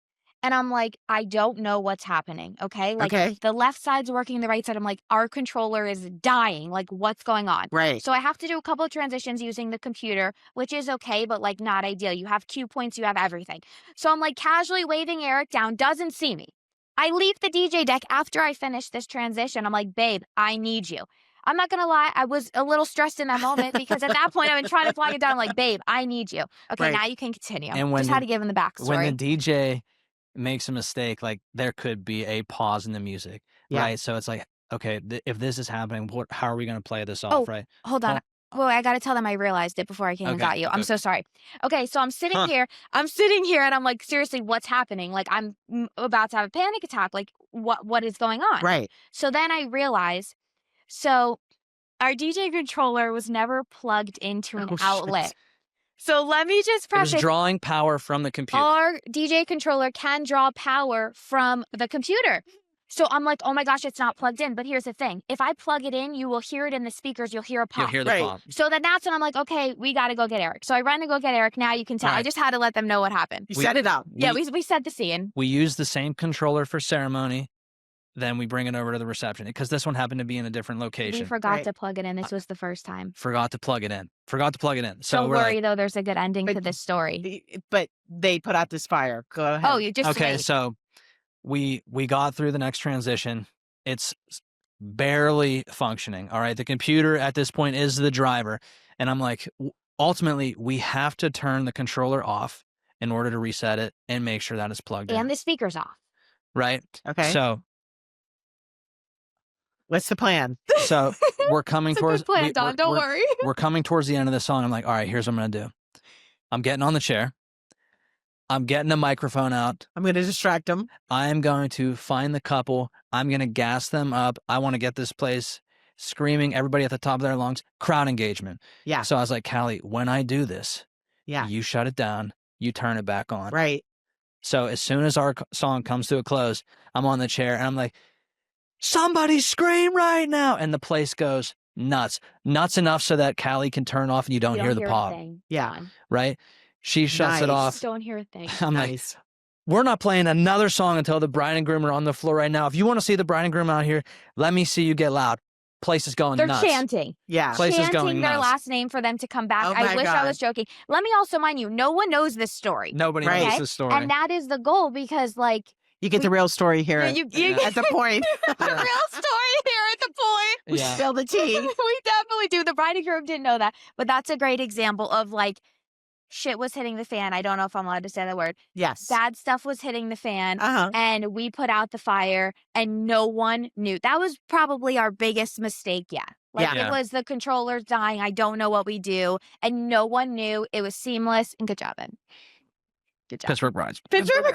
And I'm like, I don't know what's happening, okay? Like, Okay. the left side's working, the right side. I'm like, our controller is dying. Like, what's going on? Right. So I have to do a couple of transitions using the computer, which is okay, but, like, not ideal. You have cue points, you have everything. So I'm, like, casually waving Eric down, doesn't see me. I leave the DJ deck after I finish this transition. I'm like, babe, I need you. I'm not going to lie. I was a little stressed in that moment because at that point I've been trying to flag it down. I'm like, babe, I need you. Okay, Right. now you can continue. And when Just had the- to give him the backstory. When the DJ makes a mistake, like, there could be a pause in the music, Yeah. right? So it's like, okay, if this is happening, how are we going to play this off, Oh, right? Hold on. Well, I got to tell them I realized it before I came and Okay, got you. I'm okay. so sorry. Okay, so I'm sitting Huh. here. And I'm like, seriously, what's happening? Like, I'm about to have a panic attack. Like, what is going on? Right. So then I realize, so our DJ controller was never plugged into an Oh, shit. outlet. So let me just It was preface, drawing power from the computer. our DJ controller can draw power from the computer. So I'm like, oh my gosh, it's not plugged in. But here's the thing. If I plug it in, you will hear it in the speakers. You'll hear a pop. You'll hear the Right. pop. So then that's when I'm like, okay, we got to go get Eric. So I run to go get Eric. Now you can tell. I Right. just had to let them know what happened. You We- set it up. Yeah, we set the scene. We use the same controller for ceremony, then we bring it over to the reception because this one happened to be in a different We location. forgot Right. to plug it in. This was the first time. Forgot to plug it in. So Don't we're worry, like, though. There's a good ending to But- this story. But they put out this fire. Go ahead. Oh, you just okay, wait. so we got through the next transition. It's barely functioning. All right, the computer at this point is the driver, and I'm like, ultimately, we have to turn the controller off in order to reset it and make sure that it's plugged in. And the speaker's off. Right. Okay. So What's the plan? we're coming It's a towards good plan, we- Don. we're- Don't we're- worry. We're coming towards the end of the song. I'm like, all right, here's what I'm gonna do. I'm getting on the chair. I'm getting the microphone out. I'm going to distract them. I am going to find the couple. I'm going to gas them up. I want to get this place screaming, everybody at the top of their lungs, crowd engagement. Yeah. So I was like, Callie, when I do this, Yeah. you shut it down, you turn it back on. Right. So as soon as our song comes to a close, I'm on the chair and I'm like, somebody scream right now. And the place goes nuts. Nuts enough so that Callie can turn off and you don't hear the a pop, thing. Yeah. Don. right? She shuts it Nice. off. Don't hear a thing. I'm like, Nice. we're not playing another song until the bride and groom are on the floor right now. If you want to see the bride and groom out here, let me see you get loud. Place is going They're nuts. chanting. Yeah. Place is Chanting going their nuts. last name for them to come back. Oh I my wish I God. was joking. Let me also mind you, no one knows this story. Nobody Right. knows Okay? the story. And that is the goal because, like, You get the real story here you at the point. the real story here at the point. Yeah. Spill the tea. We definitely do. The bride and groom didn't know that, but that's a great example of like shit was hitting the fan. I don't know if I'm allowed to say that word. Yes. Bad stuff was hitting the fan, Uh-huh. and we put out the fire, and no one knew. That was probably our biggest mistake yet. Like Yeah. it was the controllers dying. I don't know what we do, and no one knew. It was seamless. And good job, Ben. Good job. Pittsburgh brides. Pittsburgh.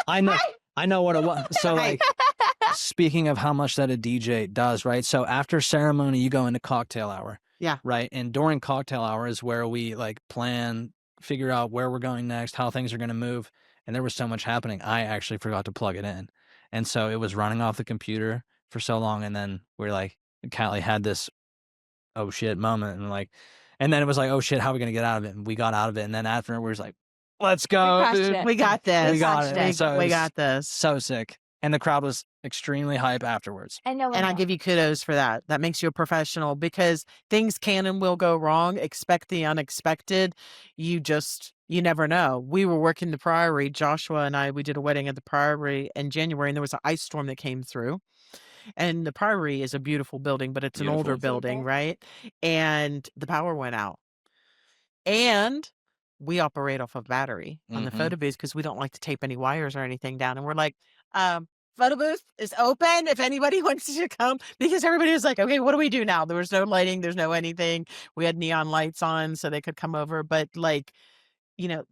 I know what it was. So Hey. like, speaking of how much that a DJ does, right? So after ceremony, you go into cocktail hour. Yeah. Right. And during cocktail hour is where we like plan, figure out where we're going next, how things are going to move. And there was so much happening. I actually forgot to plug it in. And so it was running off the computer for so long. And then we're like, Callie had this, oh shit moment. And then it was like, oh shit, how are we going to get out of it? And we got out of it. And then afterwards, like, let's go. crushed Dude. it. We got this. We got crushed it. it. So it we was got this. so sick. And the crowd was extremely hype afterwards. And no one And I knew. give you kudos for that. That makes you a professional because things can and will go wrong. Expect the unexpected. You never know. We were working the Priory. Joshua and I, we did a wedding at the Priory in January, and there was an ice storm that came through. And the Priory is a beautiful building, but it's an older building, right? And the power went out. And we operate off of battery on the Mhm. photo booth because we don't like to tape any wires or anything down. And we're like, photo booth is open if anybody wants to come, because everybody was like, okay, what do we do now? There was no lighting. There's no anything. We had neon lights on so they could come over. But like, you know,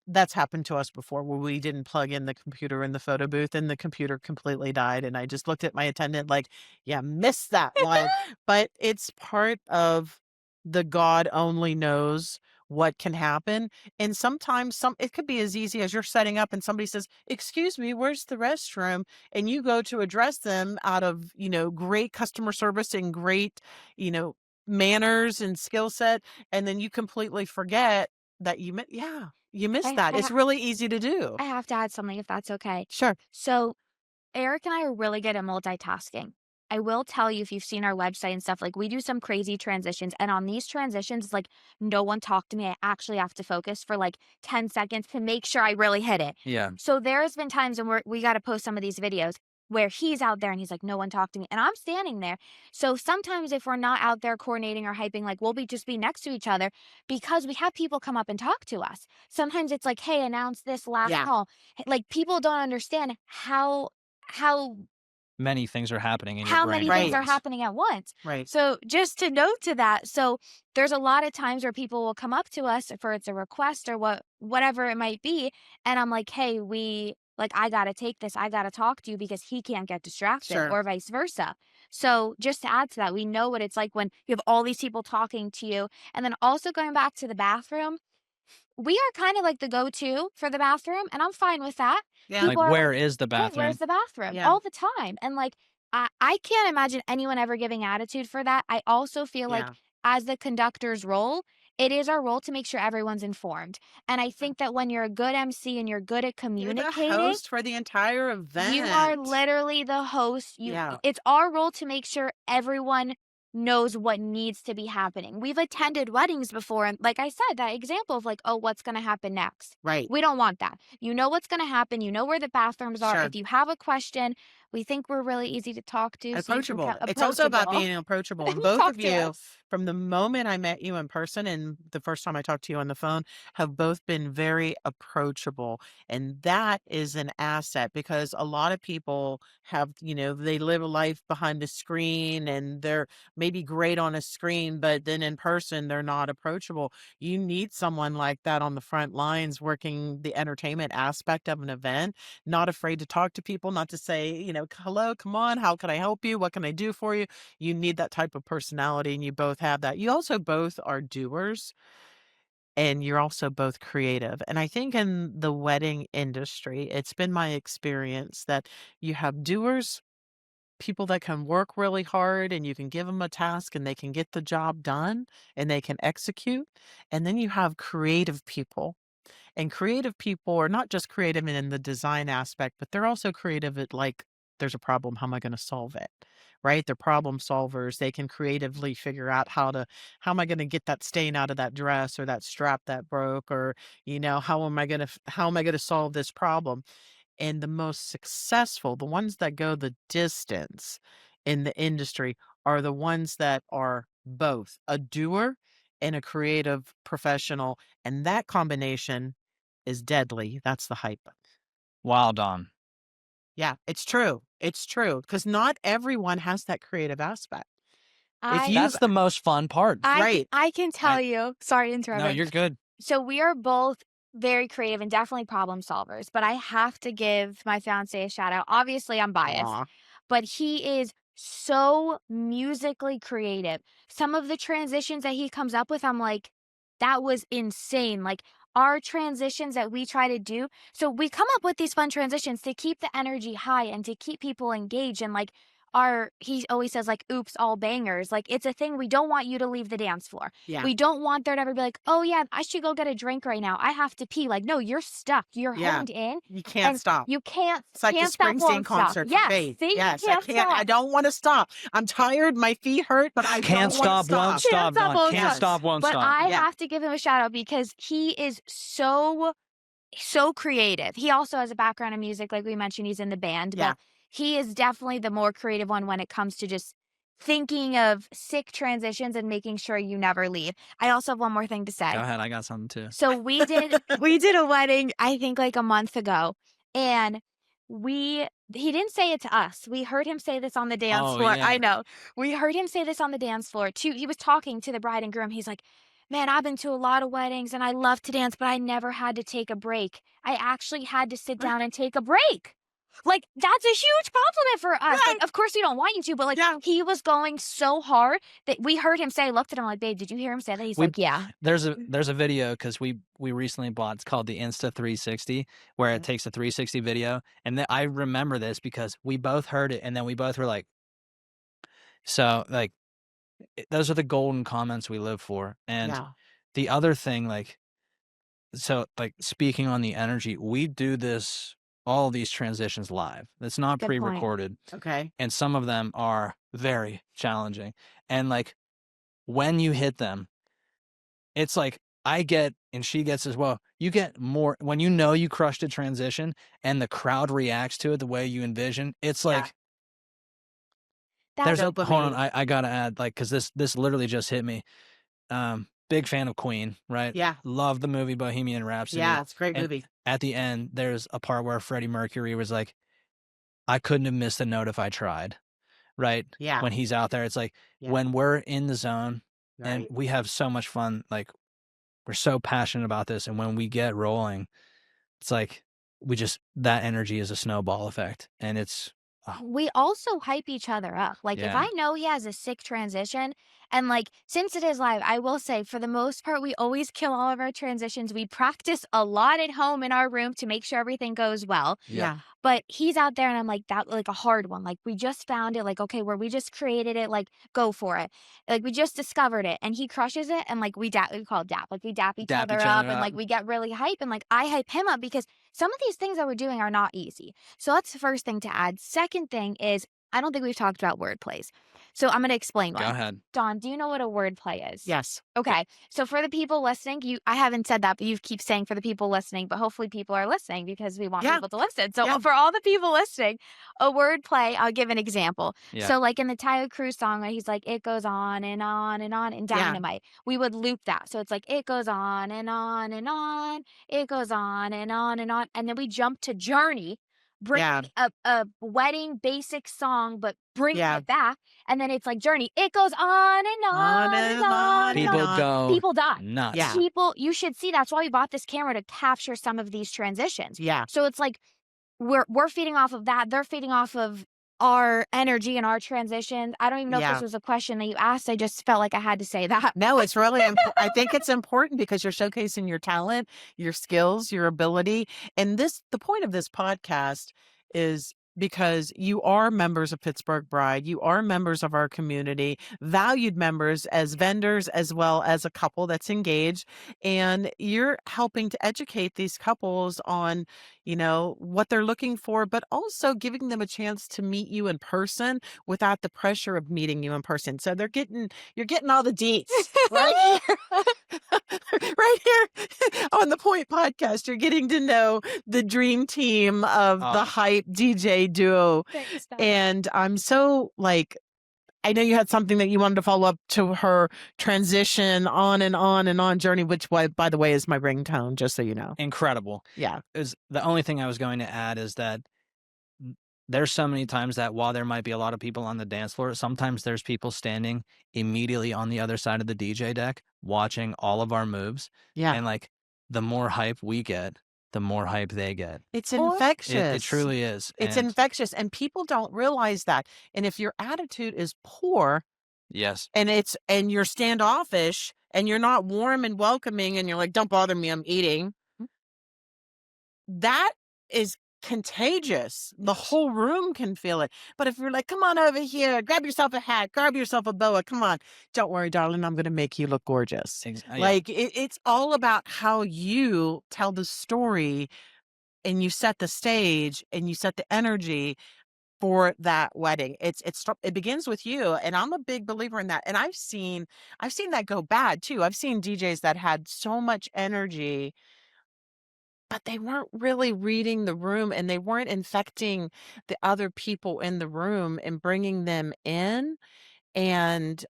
that's happened to us before where we didn't plug in the computer in the photo booth and the computer completely died. And I just looked at my attendant like, yeah, missed that one. But it's part of the God only knows what can happen. And sometimes it could be as easy as you're setting up and somebody says, excuse me, where's the restroom? And you go to address them out of, great customer service and great, manners and skill set. And then you completely forget that you missed that. It's really easy to do. I have to add something if that's okay. Sure. So Eric and I are really good at multitasking. I will tell you, if you've seen our website and stuff, like we do some crazy transitions. And on these transitions, like no one talked to me. I actually have to focus for like 10 seconds to make sure I really hit it. Yeah. So there's been times when we got to post some of these videos where he's out there and he's like, no one talked to me. And I'm standing there. So sometimes if we're not out there coordinating or hyping, like we'll just be next to each other because we have people come up and talk to us. Sometimes it's like, hey, announce this last call. Like people don't understand how many things are happening in your how brain. many things are happening at once. Right. So just to note to that, so there's a lot of times where people will come up to us for it's a request or whatever it might be, and I'm like, hey, I gotta take this, I gotta talk to you because he can't get distracted, or vice versa. So just to add to that, we know what it's like when you have all these people talking to you, and then also going back to the bathroom. We are kind of like the go-to for the bathroom, and I'm fine with that. Yeah. Like, where is the bathroom? Where's the bathroom? Yeah. All the time. And like, I can't imagine anyone ever giving attitude for that. I also feel like as the conductor's role, it is our role to make sure everyone's informed. And I think that when you're a good MC and you're good at communicating, you're the host for the entire event. you are literally the host. It's our role to make sure everyone knows what needs to be happening. We've attended weddings before, and like I said, that example of like, oh, what's going to happen next? Right. We don't want that. You know what's going to happen. You know where the bathrooms are. Sure. If you have a question, we think we're really easy to talk to. Approachable. It's also about being approachable. And both of you, from the moment I met you in person and the first time I talked to you on the phone, have both been very approachable. And that is an asset because a lot of people have, they live a life behind a screen and they're maybe great on a screen, but then in person, they're not approachable. You need someone like that on the front lines working the entertainment aspect of an event, not afraid to talk to people, not to say, hello, come on, how can I help you? What can I do for you? You need that type of personality, and you both have that. You also both are doers, and you're also both creative. And I think in the wedding industry, it's been my experience that you have doers, people that can work really hard, and you can give them a task and they can get the job done and they can execute. And then you have creative people. And creative people are not just creative in the design aspect, but they're also creative at like, there's a problem, how am I going to solve it? Right? They're problem solvers. They can creatively figure out how am I going to get that stain out of that dress or that strap that broke, or, how am I going to solve this problem? And the most successful, the ones that go the distance in the industry are the ones that are both a doer and a creative professional. And that combination is deadly. That's the hype. Wild on. Yeah, it's true. It's true. Because not everyone has that creative aspect. If you That's the most fun part. right. I can tell you. Sorry to interrupt. No, you're good. So we are both very creative and definitely problem solvers, but I have to give my fiance a shout out. Obviously, I'm biased, Aw. but he is so musically creative. Some of the transitions that he comes up with, I'm like, that was insane. Like our transitions that we try to do. So we come up with these fun transitions to keep the energy high and to keep people engaged. And like he always says like, oops, all bangers. Like it's a thing. We don't want you to leave the dance floor. Yeah. We don't want there to ever be like, oh yeah, I should go get a drink right now. I have to pee. Like, no, you're stuck. You're honed in. You can't stop. You can't. It's like can't the stop, Springsteen won't stop. concert for Yes, Faith. see? Yes, Can't I can't. I stop. don't want to stop. I'm tired. My feet hurt, but I Can't don't want stop, to stop. won't stop, stop, Dawn. won't Can't stop. stop, won't But stop. I Yeah. have to give him a shout out because he is so creative. He also has a background in music, like we mentioned. He's in the band, Yeah. but he is definitely the more creative one when it comes to just thinking of sick transitions and making sure you never leave. I also have one more thing to say. Go ahead. I got something too. So we did a wedding, I think like a month ago, and he didn't say it to us. We heard him say this on the dance Oh, floor. yeah. I know. We heard him say this on the dance floor too. He was talking to the bride and groom. He's like, man, I've been to a lot of weddings and I love to dance, but I never had to take a break. I actually had to sit down and take a break. Like, that's a huge compliment for us. Right. Like, of course, we don't want you to, but like, Yeah. he was going so hard that we heard him say, I looked at him like, babe, did you hear him say that? He's like, yeah. There's a video because we recently bought. It's called the Insta 360, where it takes a 360 video, and I remember this because we both heard it, and then we both were like, so like, those are the golden comments we live for. And Yeah. the other thing, like, so like speaking on the energy, we do all these transitions live. It's not Good point. pre-recorded. Okay. And some of them are very challenging. And like when you hit them, it's like I get, and she gets as well, you get more when you know you crushed a transition and the crowd reacts to it the way you envision. It's Yeah. like That's hold on, dopamine. I gotta add, like, because this literally just hit me. Big fan of Queen, right? Yeah. Love the movie Bohemian Rhapsody. Yeah, it's a great And movie. at the end, there's a part where Freddie Mercury was like, I couldn't have missed a note if I tried, right? Yeah. When he's out there, it's like Yeah. when we're in the zone and Right. we have so much fun, like we're so passionate about this. And when we get rolling, it's like that energy is a snowball effect. And it's, we also hype each other up. Like if Yeah. I know he has a sick transition, and like since it is live, I will say for the most part, we always kill all of our transitions. We practice a lot at home in our room to make sure everything goes well. Yeah. But he's out there and I'm like, that like a hard one. Like we just found it, like, okay, where we just created it, like go for it. Like we just discovered it and he crushes it. And like we call it dap. Like we dap each other up and like we get really hype and like I hype him up because some of these things that we're doing are not easy. So that's the first thing to add. Second thing is, I don't think we've talked about word plays. So I'm going to explain Go one. ahead. Dawn, do you know what a word play is? Yes. Okay. So for the people listening, I haven't said that, but you keep saying for the people listening, but hopefully people are listening because we want Yeah. people to listen. So Yeah. for all the people listening, a word play, I'll give an example. Yeah. So like in the Tyler Cruz song where he's like, it goes on and on and on in Yeah. Dynamite, we would loop that. So it's like, it goes on and on and on. It goes on and on and on. And then we jump to Journey, bring Yeah. a wedding basic song, but bring Yeah. it back. And then it's like Journey. It goes on and on and on. And People on. go People die. nuts. Yeah. People, you should see. That's why we bought this camera to capture some of these transitions. Yeah. So it's like we're feeding off of that. They're feeding off of our energy and our transitions. I don't even know if Yeah. this was a question that you asked. I just felt like I had to say that. No, it's really important. I think it's important because you're showcasing your talent, your skills, your ability. And the point of this podcast is because you are members of Pittsburgh Bride. You are members of our community, valued members as vendors, as well as a couple that's engaged. And you're helping to educate these couples on, what they're looking for, but also giving them a chance to meet you in person without the pressure of meeting you in person. So you're getting all the deets right here, right here on the Point Podcast. You're getting to know the dream team of the hype DJ duo. Thanks, Dawn. And I'm so I know you had something that you wanted to follow up to her transition on and on and on journey, which, by the way, is my ringtone, just so you know. Incredible. Yeah. Is the only thing I was going to add is that there's so many times that while there might be a lot of people on the dance floor, sometimes there's people standing immediately on the other side of the DJ deck watching all of our moves. Yeah. And like the more hype we get, the more hype they get. It's Or- infectious. It truly is. It's And infectious, and people don't realize that. And if your attitude is poor yes, and you're standoffish and you're not warm and welcoming and you're like, don't bother me, I'm eating, that is contagious. The whole room can feel it. But if you're like, come on over here, grab yourself a hat, grab yourself a boa, come on, don't worry, darling, I'm going to make you look gorgeous. yeah. Like it's all about how you tell the story and you set the stage and you set the energy for that wedding. It begins with you, and I'm a big believer in that. And I've seen that go bad too. I've seen DJs that had so much energy, but they weren't really reading the room and they weren't infecting the other people in the room and bringing them in. And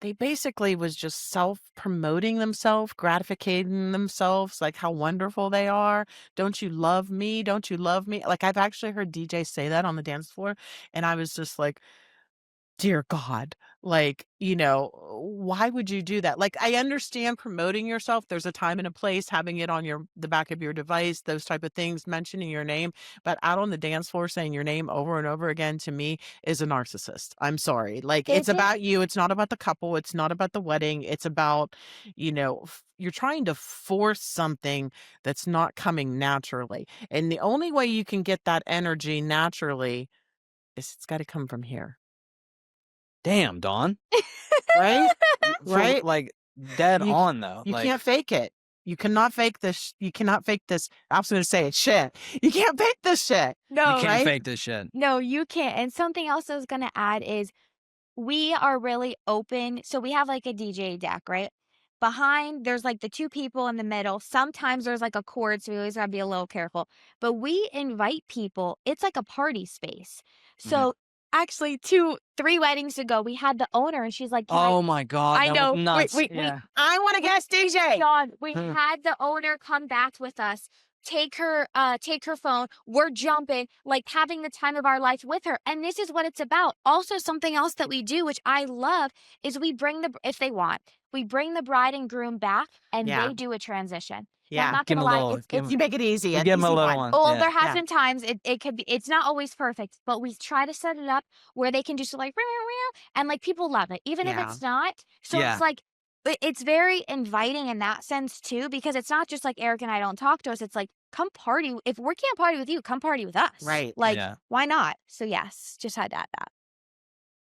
they basically was just self-promoting themselves, gratifying themselves, like how wonderful they are. Don't you love me? Don't you love me? Like I've actually heard DJs say that on the dance floor. And I was just like, dear God, like, why would you do that? Like, I understand promoting yourself. There's a time and a place, having it on the back of your device, those type of things, mentioning your name, but out on the dance floor saying your name over and over again to me is a narcissist. I'm sorry. Like, it's about you. It's not about the couple. It's not about the wedding. It's about, you're trying to force something that's not coming naturally. And the only way you can get that energy naturally is it's got to come from here. Damn, Dawn. Right? Right? Like dead on though. You Like, can't fake it. You cannot fake this. You cannot fake this. I was going to say shit. You can't fake this shit. No, you can't right? fake this shit. No, you can't. And something else I was going to add is we are really open. So we have like a DJ deck, right? Behind, there's like the two people in the middle. Sometimes there's like a cord, so we always gotta be a little careful. But we invite people. It's like a party space. So actually, 3 weddings ago, we had the owner, and she's like, Oh my God. I that know. Was nuts. We I want to guest DJ. John, we had the owner come back with us, take her phone. We're jumping, like having the time of our life with her. And this is what it's about. Also, something else that we do, which I love, is we bring if they want, we bring the bride and groom back and they do a transition. Now, I'm not Give gonna him a lie, little. You make it easy. You give him a little one. well, Yeah. there has been times it could be, it's not always perfect, but we try to set it up where they can just like, and like people love it, even if it's not. So it's like, it's very inviting in that sense too, because it's not just like Eric and I don't talk to us. It's like, come party. If we can't party with you, come party with us. Right. Like, why not? So yes, just had to add that.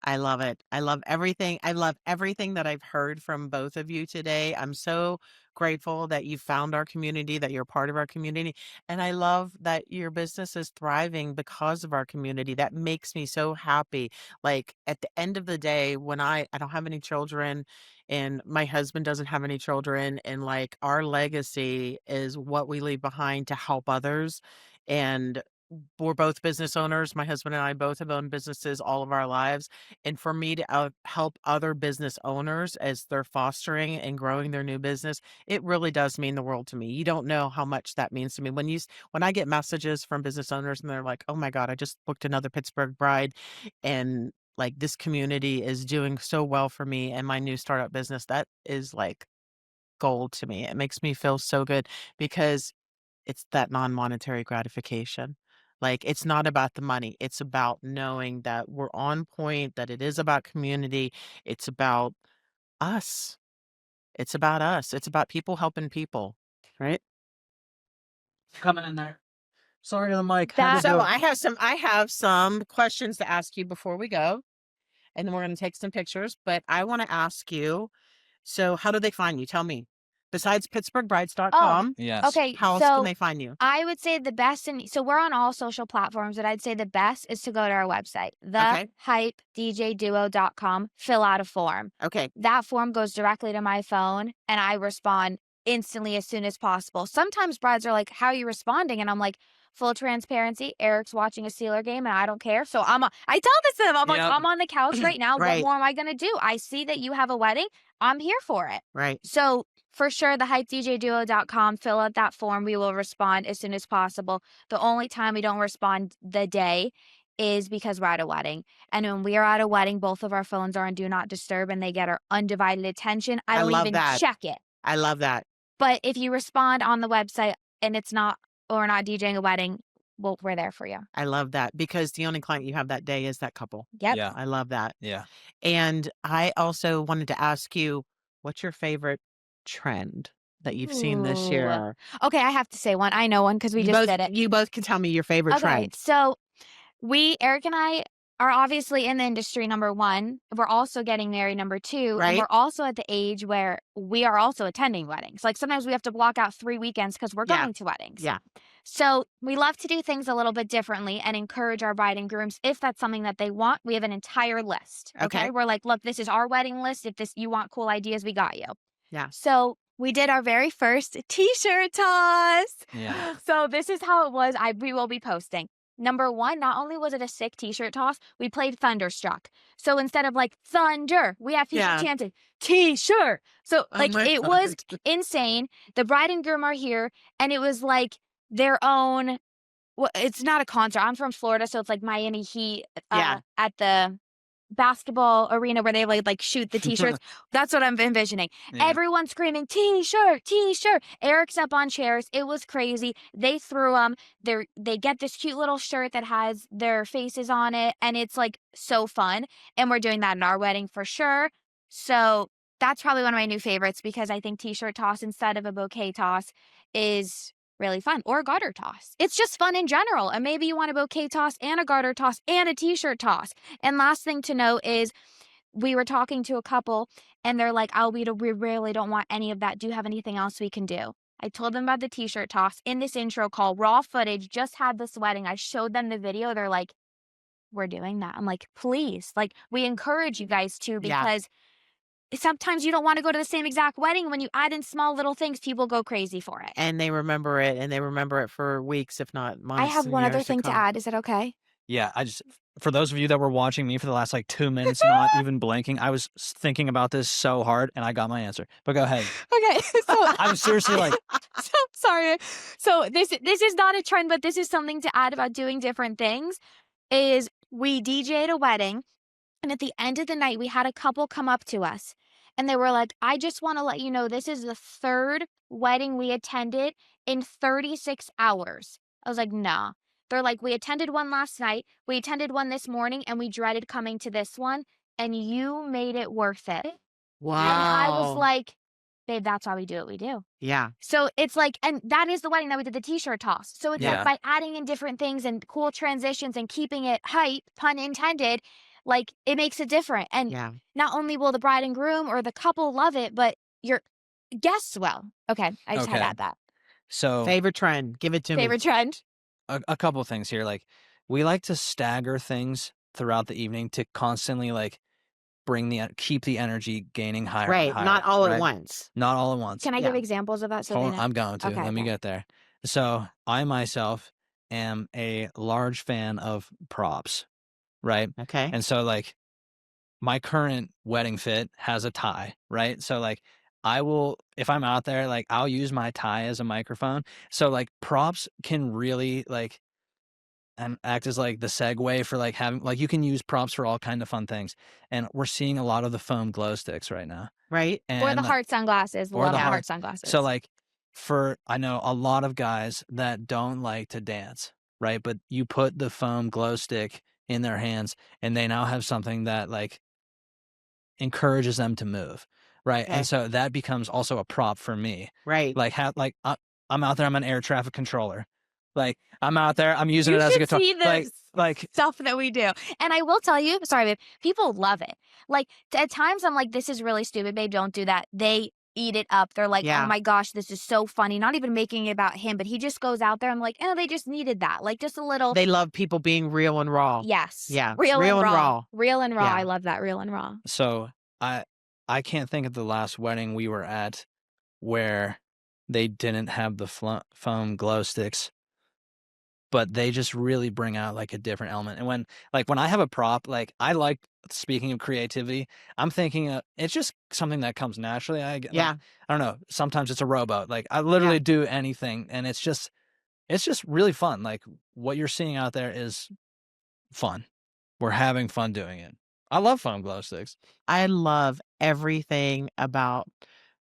I love it. I love everything. I love everything that I've heard from both of you today. I'm so grateful that you found our community, that you're part of our community. And I love that your business is thriving because of our community. That makes me so happy. Like at the end of the day, when I don't have any children and my husband doesn't have any children, and like our legacy is what we leave behind to help others. And we're both business owners. My husband and I both have owned businesses all of our lives. And for me to help other business owners as they're fostering and growing their new business, it really does mean the world to me. You don't know how much that means to me. When I get messages from business owners and they're like, oh my God, I just booked another Pittsburgh bride and like this community is doing so well for me and my new startup business, that is like gold to me. It makes me feel so good because it's that non-monetary gratification. Like, it's not about the money. It's about knowing that we're on point, that it is about community. It's about us. It's about us. It's about people helping people, right? Coming in there. Sorry to the mic. So I have some questions to ask you before we go, and then we're going to take some pictures. But I want to ask you, so how do they find you? Tell me. Besides pittsburghbrides.com, Yes. Okay, how else can they find you? I would say the best, so we're on all social platforms, but I'd say the best is to go to our website, thehypedjduo.com, fill out a form. Okay. That form goes directly to my phone, and I respond instantly as soon as possible. Sometimes brides are like, how are you responding? And I'm like, full transparency, Eric's watching a Steeler game and I don't care. So I tell this to them, I'm like, Yep. I'm on the couch right now. What Right. more am I going to do? I see that you have a wedding. I'm here for it. Right. So for sure, thehypedjduo.com, fill out that form. We will respond as soon as possible. The only time we don't respond the day is because we're at a wedding. And when we are at a wedding, both of our phones are on Do Not Disturb and they get our undivided attention. I don't love even that. check it. I love that. But if you respond on the website and it's not, or not DJing a wedding, well, we're there for you. I love that because the only client you have that day is that couple. Yep. Yeah. I love that. Yeah. And I also wanted to ask you, what's your favorite trend that you've seen this Ooh. year? Okay, I have to say one. I know one because we just did it. You both can tell me your favorite Okay, trend. so Eric and I are obviously in the industry, number one. We're also getting married, number two. Right. And we're also at the age where we are also attending weddings. Like sometimes we have to block out 3 weekends because we're Yeah. going to weddings. Yeah. So we love to do things a little bit differently and encourage our bride and grooms if that's something that they want. We have an entire list. Okay. We're like, look, this is our wedding list. If you want cool ideas, we got you. Yeah. So we did our very first t-shirt toss. Yeah. So this is how it was. We will be posting. Number one, not only was it a sick t-shirt toss, we played Thunderstruck. So instead of like thunder, we have people Yeah. chanting t-shirt. So Oh like my it was gosh. insane. The bride and groom are here and it was like their own, well, it's not a concert. I'm from Florida, so it's like Miami Heat Yeah. at the basketball arena where they like shoot the t-shirts. That's what I'm envisioning. Yeah. Everyone screaming t-shirt, t-shirt. Eric's up on chairs. It was crazy. They threw them. They get this cute little shirt that has their faces on it, and it's like so fun. And we're doing that in our wedding for sure. So that's probably one of my new favorites because I think t-shirt toss instead of a bouquet toss is really fun, or a garter toss. It's just fun in general. And maybe you want a bouquet toss and a garter toss and a t-shirt toss. And last thing to note is we were talking to a couple and they're like, oh, we really don't want any of that. Do you have anything else we can do? I told them about the t-shirt toss in this intro call, raw footage, just had this wedding. I showed them the video. They're like, we're doing that. I'm like, please, like we encourage you guys to, because sometimes you don't want to go to the same exact wedding. When you add in small little things, people go crazy for it. And they remember it, and they remember it for weeks, if not months. I have and one other years thing to come. add. Is that okay? Yeah, for those of you that were watching me for the last like 2 minutes, not even blinking, I was thinking about this so hard and I got my answer. But go ahead. Okay. So I'm seriously like, so sorry. So this is not a trend, but this is something to add about doing different things. Is we DJ at a wedding, and at the end of the night, we had a couple come up to us, and they were like, "I just want to let you know this is the third wedding we attended in 36 hours." I was like, "Nah." They're like, "We attended one last night, we attended one this morning, and we dreaded coming to this one, and you made it worth it." Wow. And I was like, babe, that's why we do what we do. Yeah. So it's like, and that is the wedding that we did the t-shirt toss. So it's Yeah. like by adding in different things and cool transitions and keeping it hype, pun intended, like it makes it different. And Yeah. not only will the bride and groom or the couple love it, but your guests will. Okay, I just had to Okay. add that. so Favorite trend. Give it to me. Favorite trend? a couple things here. Like, we like to stagger things throughout the evening to constantly like keep the energy gaining higher. and Right. higher, Not all right? at once. Not all at once. Can I Yeah. give examples of that? So Hold they on, know? I'm going to. Okay, Let me okay. get there. So I myself am a large fan of props, right? Okay. And so like my current wedding fit has a tie, right? So like I will, if I'm out there, like I'll use my tie as a microphone. So like props can really like and act as like the segue for like having, like you can use props for all kind of fun things. And we're seeing a lot of the foam glow sticks right now. Right. And Or the like, heart sunglasses. or Love the the heart heart- sunglasses. so like I know a lot of guys that don't like to dance, right? But you put the foam glow stick in their hands and they now have something that like encourages them to move, right? Okay. And so that becomes also a prop for me. Right. Like I'm out there, I'm an air traffic controller. Like I'm out there, I'm using You it as a should guitar. see this Like stuff that we do. And I will tell you, sorry, babe, people love it. Like at times I'm like, this is really stupid, babe, don't do that. They eat it up. They're like, Yeah. oh my gosh, this is so funny. Not even making it about him, but he just goes out there. I'm like, oh, they just needed that. Like just a little. They love people being real and raw. Yes. Yeah. Real and raw. Real and raw. Yeah. I love that. Real and raw. so I can't think of the last wedding we were at where they didn't have the foam glow sticks but they just really bring out like a different element. And when I have a prop, like I like, speaking of creativity, I'm thinking it's just something that comes naturally. Yeah. I don't know. Sometimes it's a rowboat. Like I literally do anything, and it's just really fun. Like what you're seeing out there is fun. We're having fun doing it. I love foam glow sticks. I love everything about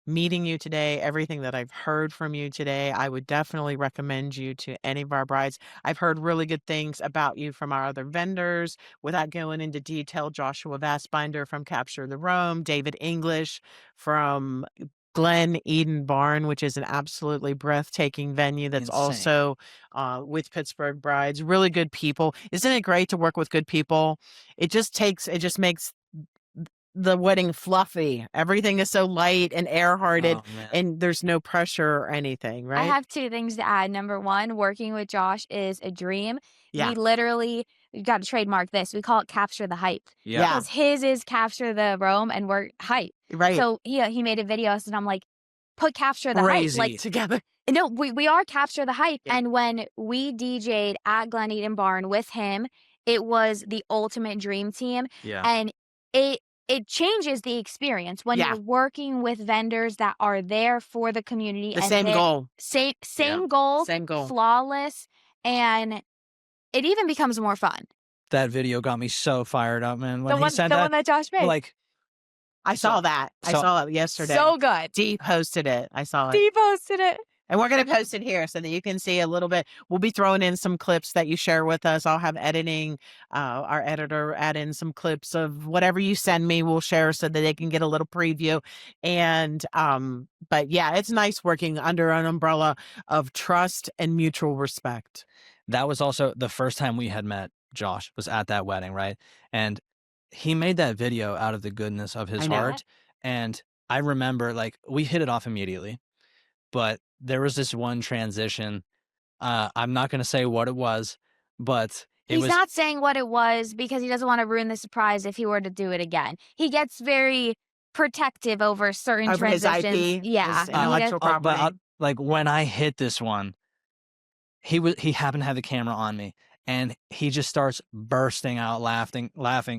meeting you today, everything that I've heard from you today. I would definitely recommend you to any of our brides. I've heard really good things about you from our other vendors. Without going into detail, Joshua Vastbinder from Capture the Rome, David English from Glen Eden Barn, which is an absolutely breathtaking venue that's Insane. also with Pittsburgh Brides. Really good people. Isn't it great to work with good people? It just makes the wedding fluffy. Everything is so light and air-hearted, Oh, man. and there's no pressure or anything, I right? have 2 things to add. Number 1, working with Josh is a dream. Yeah. We got to trademark this. We call it capture the hype. Yeah. Yeah. Because his is capture the Rome and we're hype. Right. So he made a video and I'm like, put capture the Crazy. hype. Like, Together. no, we are capture the hype. Yeah. And when we DJ'd at Glen Eden Barn with him, it was the ultimate dream team. Yeah. And it changes the experience when Yeah. you're working with vendors that are there for the community. The and same they're- goal. Same Yeah. goal. Same goal. Flawless. And it even becomes more fun. That video got me so fired up, man. When The he one sent that Josh made. like, I saw that. I so- saw it yesterday. so good. Dee posted it. I saw it. Dee posted it. And we're going to post it here so that you can see a little bit. We'll be throwing in some clips that you share with us. I'll have editing, our editor add in some clips of whatever you send me. We'll share so that they can get a little preview. And, but yeah, it's nice working under an umbrella of trust and mutual respect. that was also the first time we had met. Josh was at that wedding, right? And he made that video out of the goodness of his I know. heart. And I remember, like, we hit it off immediately, but there was this one transition. I'm not going to say what it was, but He's not saying what it was because he doesn't want to ruin the surprise if he were to do it again. He gets very protective over certain Over his transitions. IP, Yeah. his and he intellectual does- property. like when I hit this one, he happened to have the camera on me, and he just starts bursting out laughing.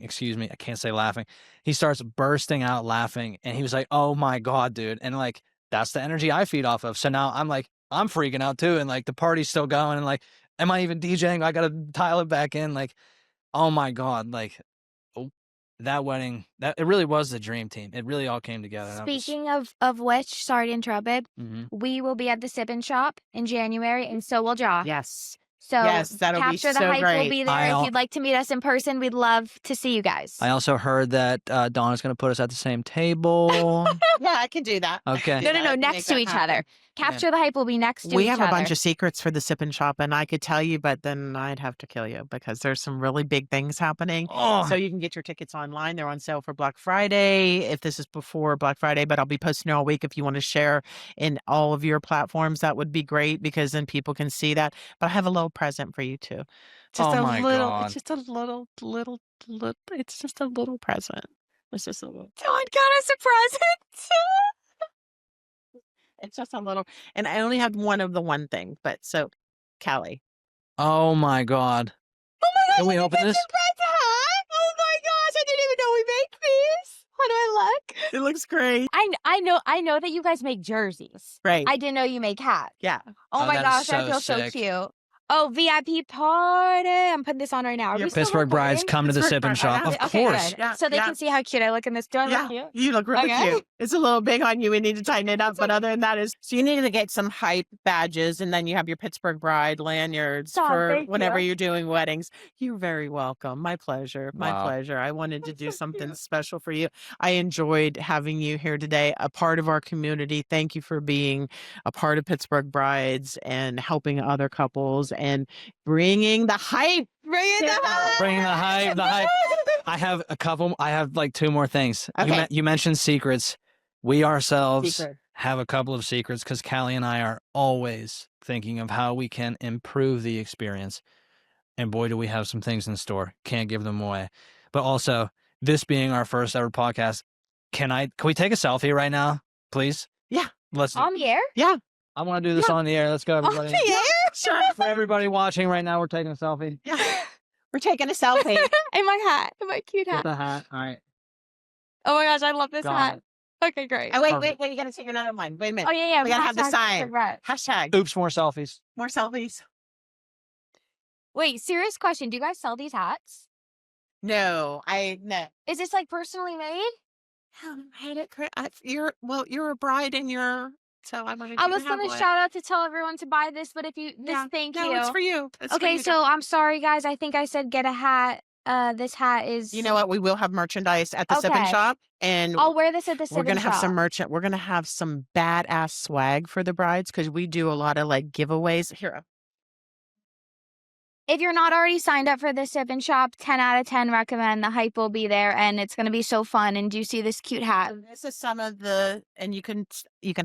Excuse me, I can't say laughing. He starts bursting out laughing, and he was like, "Oh my God, dude!" And like that's the energy I feed off of. So now I'm like, I'm freaking out too, and like the party's still going, and like, am I even DJing? I gotta dial it back in. Like, oh my God, like. That wedding, it really was the dream team. It really all came together. Speaking of which, sorry to interrupt, babe, we will be at the Sip and Shop in January, and so will Josh. Yes. So Yes, that'll be Capture the so Hype great. will be there. If you'd like to meet us in person, we'd love to see you guys. I also heard that Donna's going to put us at the same table. Yeah, I can do that. Okay. No, next to each other. Capture the Hype will be next to each other. We have a bunch of secrets for the Sip and Shop, and I could tell you, but then I'd have to kill you because there's some really big things happening. Oh. So you can get your tickets online. They're on sale for Black Friday, if this is before Black Friday, but I'll be posting all week. If you want to share in all of your platforms, that would be great because then people can see that. But I have a little present for you too. Just Oh a my little, God. it's just a little, it's just a little present. It's just a little. Dawn got us a present. It's just a little, and I only have one of the one thing, but so, Callie. Oh my God. Oh my gosh, Can we you open got this? your present, huh? Oh my gosh, I didn't even know we make these. How do I look? It looks great. I know that you guys make jerseys. Right. I didn't know you make hats. Yeah. Oh, Oh, my that gosh, is that so feels so sick. cute. Oh, VIP party. I'm putting this on right now. Are Your we still Pittsburgh brides recording? come to the Pittsburgh Sip and Brides, Shop. Of Okay, course. good. Yeah, So they yeah. can see how cute I look in this. Do I look cute? You look really Okay. cute. It's a little big on you. We need to tighten it up. But other than that is, so you need to get some hype badges, and then you have your Pittsburgh Bride lanyards Oh, for thank whenever you. you're doing weddings. You're very welcome. My pleasure. My Wow. pleasure. I wanted to That's do so something cute. special for you. I enjoyed having you here today, a part of our community. Thank you for being a part of Pittsburgh Brides and helping other couples and bringing the hype. Bringing the hype. Bringing the hype, the hype. I have like 2 more things. Okay. You mentioned secrets. We ourselves Secret. have a couple of secrets because Callie and I are always thinking of how we can improve the experience. And boy, do we have some things in store. Can't give them away. But also, this being our first ever podcast, can we take a selfie right now, please? Yeah. Let's. On the air? Yeah. I want to do this on the air. Let's go, On everybody. the air? For everybody watching right now, we're taking a selfie. Yeah. We're taking a selfie. In my hat. In my cute Get hat. the hat. All right. Oh my gosh, I love this Got hat. it. Okay, great. Oh, wait, Perfect. you gotta take another one. Wait a minute. Oh, yeah. We gotta have the hashtag sign. regret. Hashtag. Oops, more selfies. More selfies. Wait, serious question. Do you guys sell these hats? No. Is this like personally made? I hate it. You're a bride and so I wanted I you was to have gonna one. shout out to tell everyone to buy this, but if you thank no, you. it's for you. It's for Okay, you. so I'm sorry guys. I think I said get a hat. This hat is You know what? We will have merchandise at the Sip and Okay. Shop, and I'll wear this at the we're sip gonna and have shop. some merchant. We're gonna have some badass swag for the brides because we do a lot of like giveaways. Here, If you're not already signed up for the sip and shop, 10 out of 10 recommend. The hype will be there and it's gonna be so fun. And do you see this cute hat? so this is some of the, and you can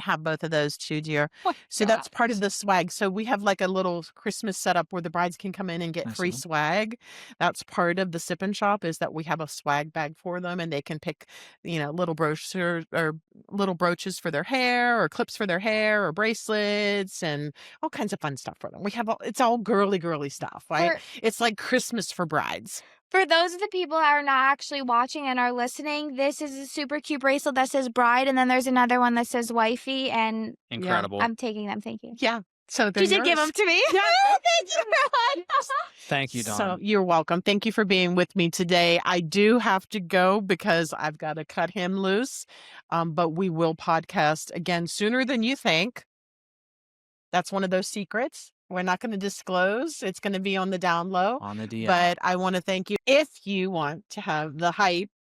have both of those too, dear. Oh my So that's part gosh. of the swag. So we have like a little Christmas setup where the brides can come in and get I free see. swag. That's part of the Sip and Shop is that we have a swag bag for them and they can pick, little brochures or little brooches for their hair or clips for their hair or bracelets and all kinds of fun stuff for them. It's all girly stuff, right? It's like Christmas for brides. For those of the people that are not actually watching and are listening, this is a super cute bracelet that says bride, and then there's another one that says wifey, and Incredible. I'm taking them. Thank you. Yeah. So You did give them to me. Yeah. Thank you. Thank you, Dawn. So you're welcome. Thank you for being with me today. I do have to go because I've got to cut him loose. But we will podcast again sooner than you think. That's one of those secrets we're not going to disclose. It's going to be on the down low. On the DL. But I want to thank you. If you want to have the hype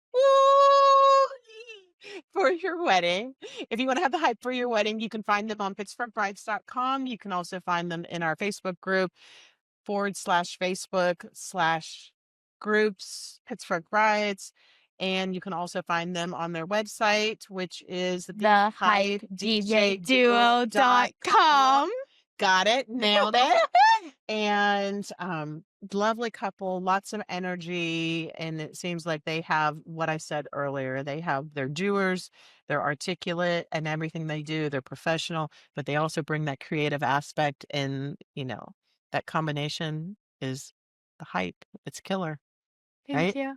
for your wedding, if you want to have the hype for your wedding, you can find them on pittsburghbrides.com. You can also find them in our Facebook group /Facebook/groups, Pittsburgh Brides. And you can also find them on their website, which is thehypedjduo.com. Got it. Nailed it. And lovely couple, lots of energy. And it seems like they have what I said earlier. They're doers, they're articulate, and everything they do, they're professional, but they also bring that creative aspect. And, that combination is the hype. It's killer. Thank Right? you.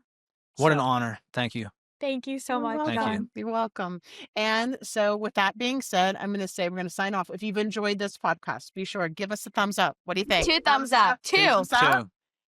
What an So- honor. Thank you. Thank you so You're much. Thank you. welcome. You're welcome. And so with that being said, I'm going to say we're going to sign off. If you've enjoyed this podcast, be sure to give us a thumbs up. What do you think? 2 thumbs up. 2. Thumbs up.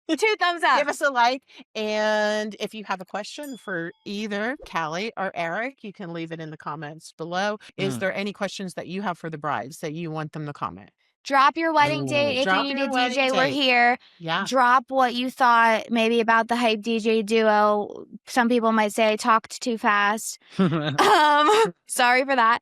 2 thumbs up. Give us a like. And if you have a question for either Callie or Eric, you can leave it in the comments below. Is there any questions that you have for the brides that you want them to comment? Drop your wedding date. If Drop you need your a wedding DJ, we're date. here. Yeah. Drop what you thought maybe about the hype DJ duo. Some people might say I talked too fast. Sorry for that.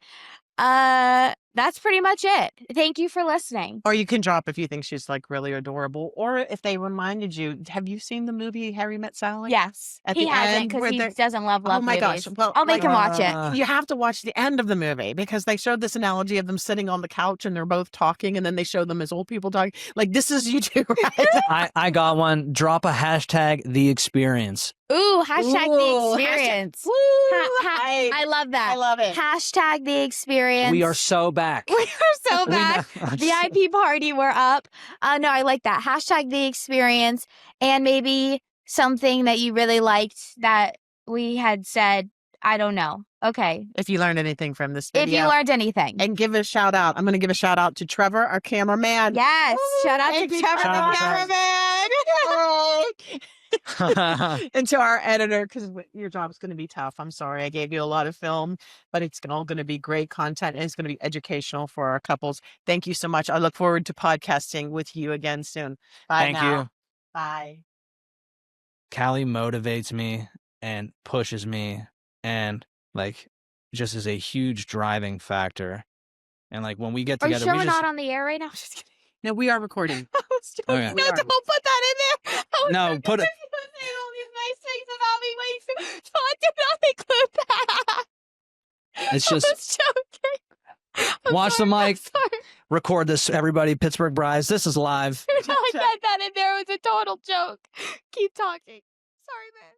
That's pretty much it. Thank you for listening. Or you can drop if you think she's like really adorable. Or if they reminded you, have you seen the movie Harry Met Sally? Yes. At He the hasn't end because where he they're- doesn't love Oh my movies. gosh. Well, I'll make him watch it. You have to watch the end of the movie because they showed this analogy of them sitting on the couch and they're both talking and then they show them as old people talking. Like, this is you two, right? I got one. Drop a hashtag the experience. Ooh, hashtag Ooh, the experience. Woo, I love that. I love it. Hashtag the experience. We are so back. We are so back. VIP party, we're up. No, I like that. Hashtag the experience and maybe something that you really liked that we had said. I don't know. Okay. If you learned anything from this video. If you learned anything. And give a shout out. I'm going to give a shout out to Trevor, our cameraman. Yes. Shout out to Thank you, Trevor, Shout out the to Trevor. cameraman. And to our editor, because your job's going to be tough. I'm sorry. I gave you a lot of film, but it's all going to be great content and it's going to be educational for our couples. Thank you so much. I look forward to podcasting with you again soon. Bye Thank now. you. Bye. Callie motivates me and pushes me and like just is a huge driving factor. And like when we get Are you together, sure we we're just not on the air right now? I'm just kidding. No, we are recording. I was joking. Okay. No, We are. don't put that in there. I was No, joking put it- because you were saying all these nice things about me. Wait, so I did not include that. It's I just was joking. I'm watch the sorry, mic. I'm sorry. record this, everybody. Pittsburgh Brides. This is live. I get that in there. It was a total joke. Keep talking. Sorry, man.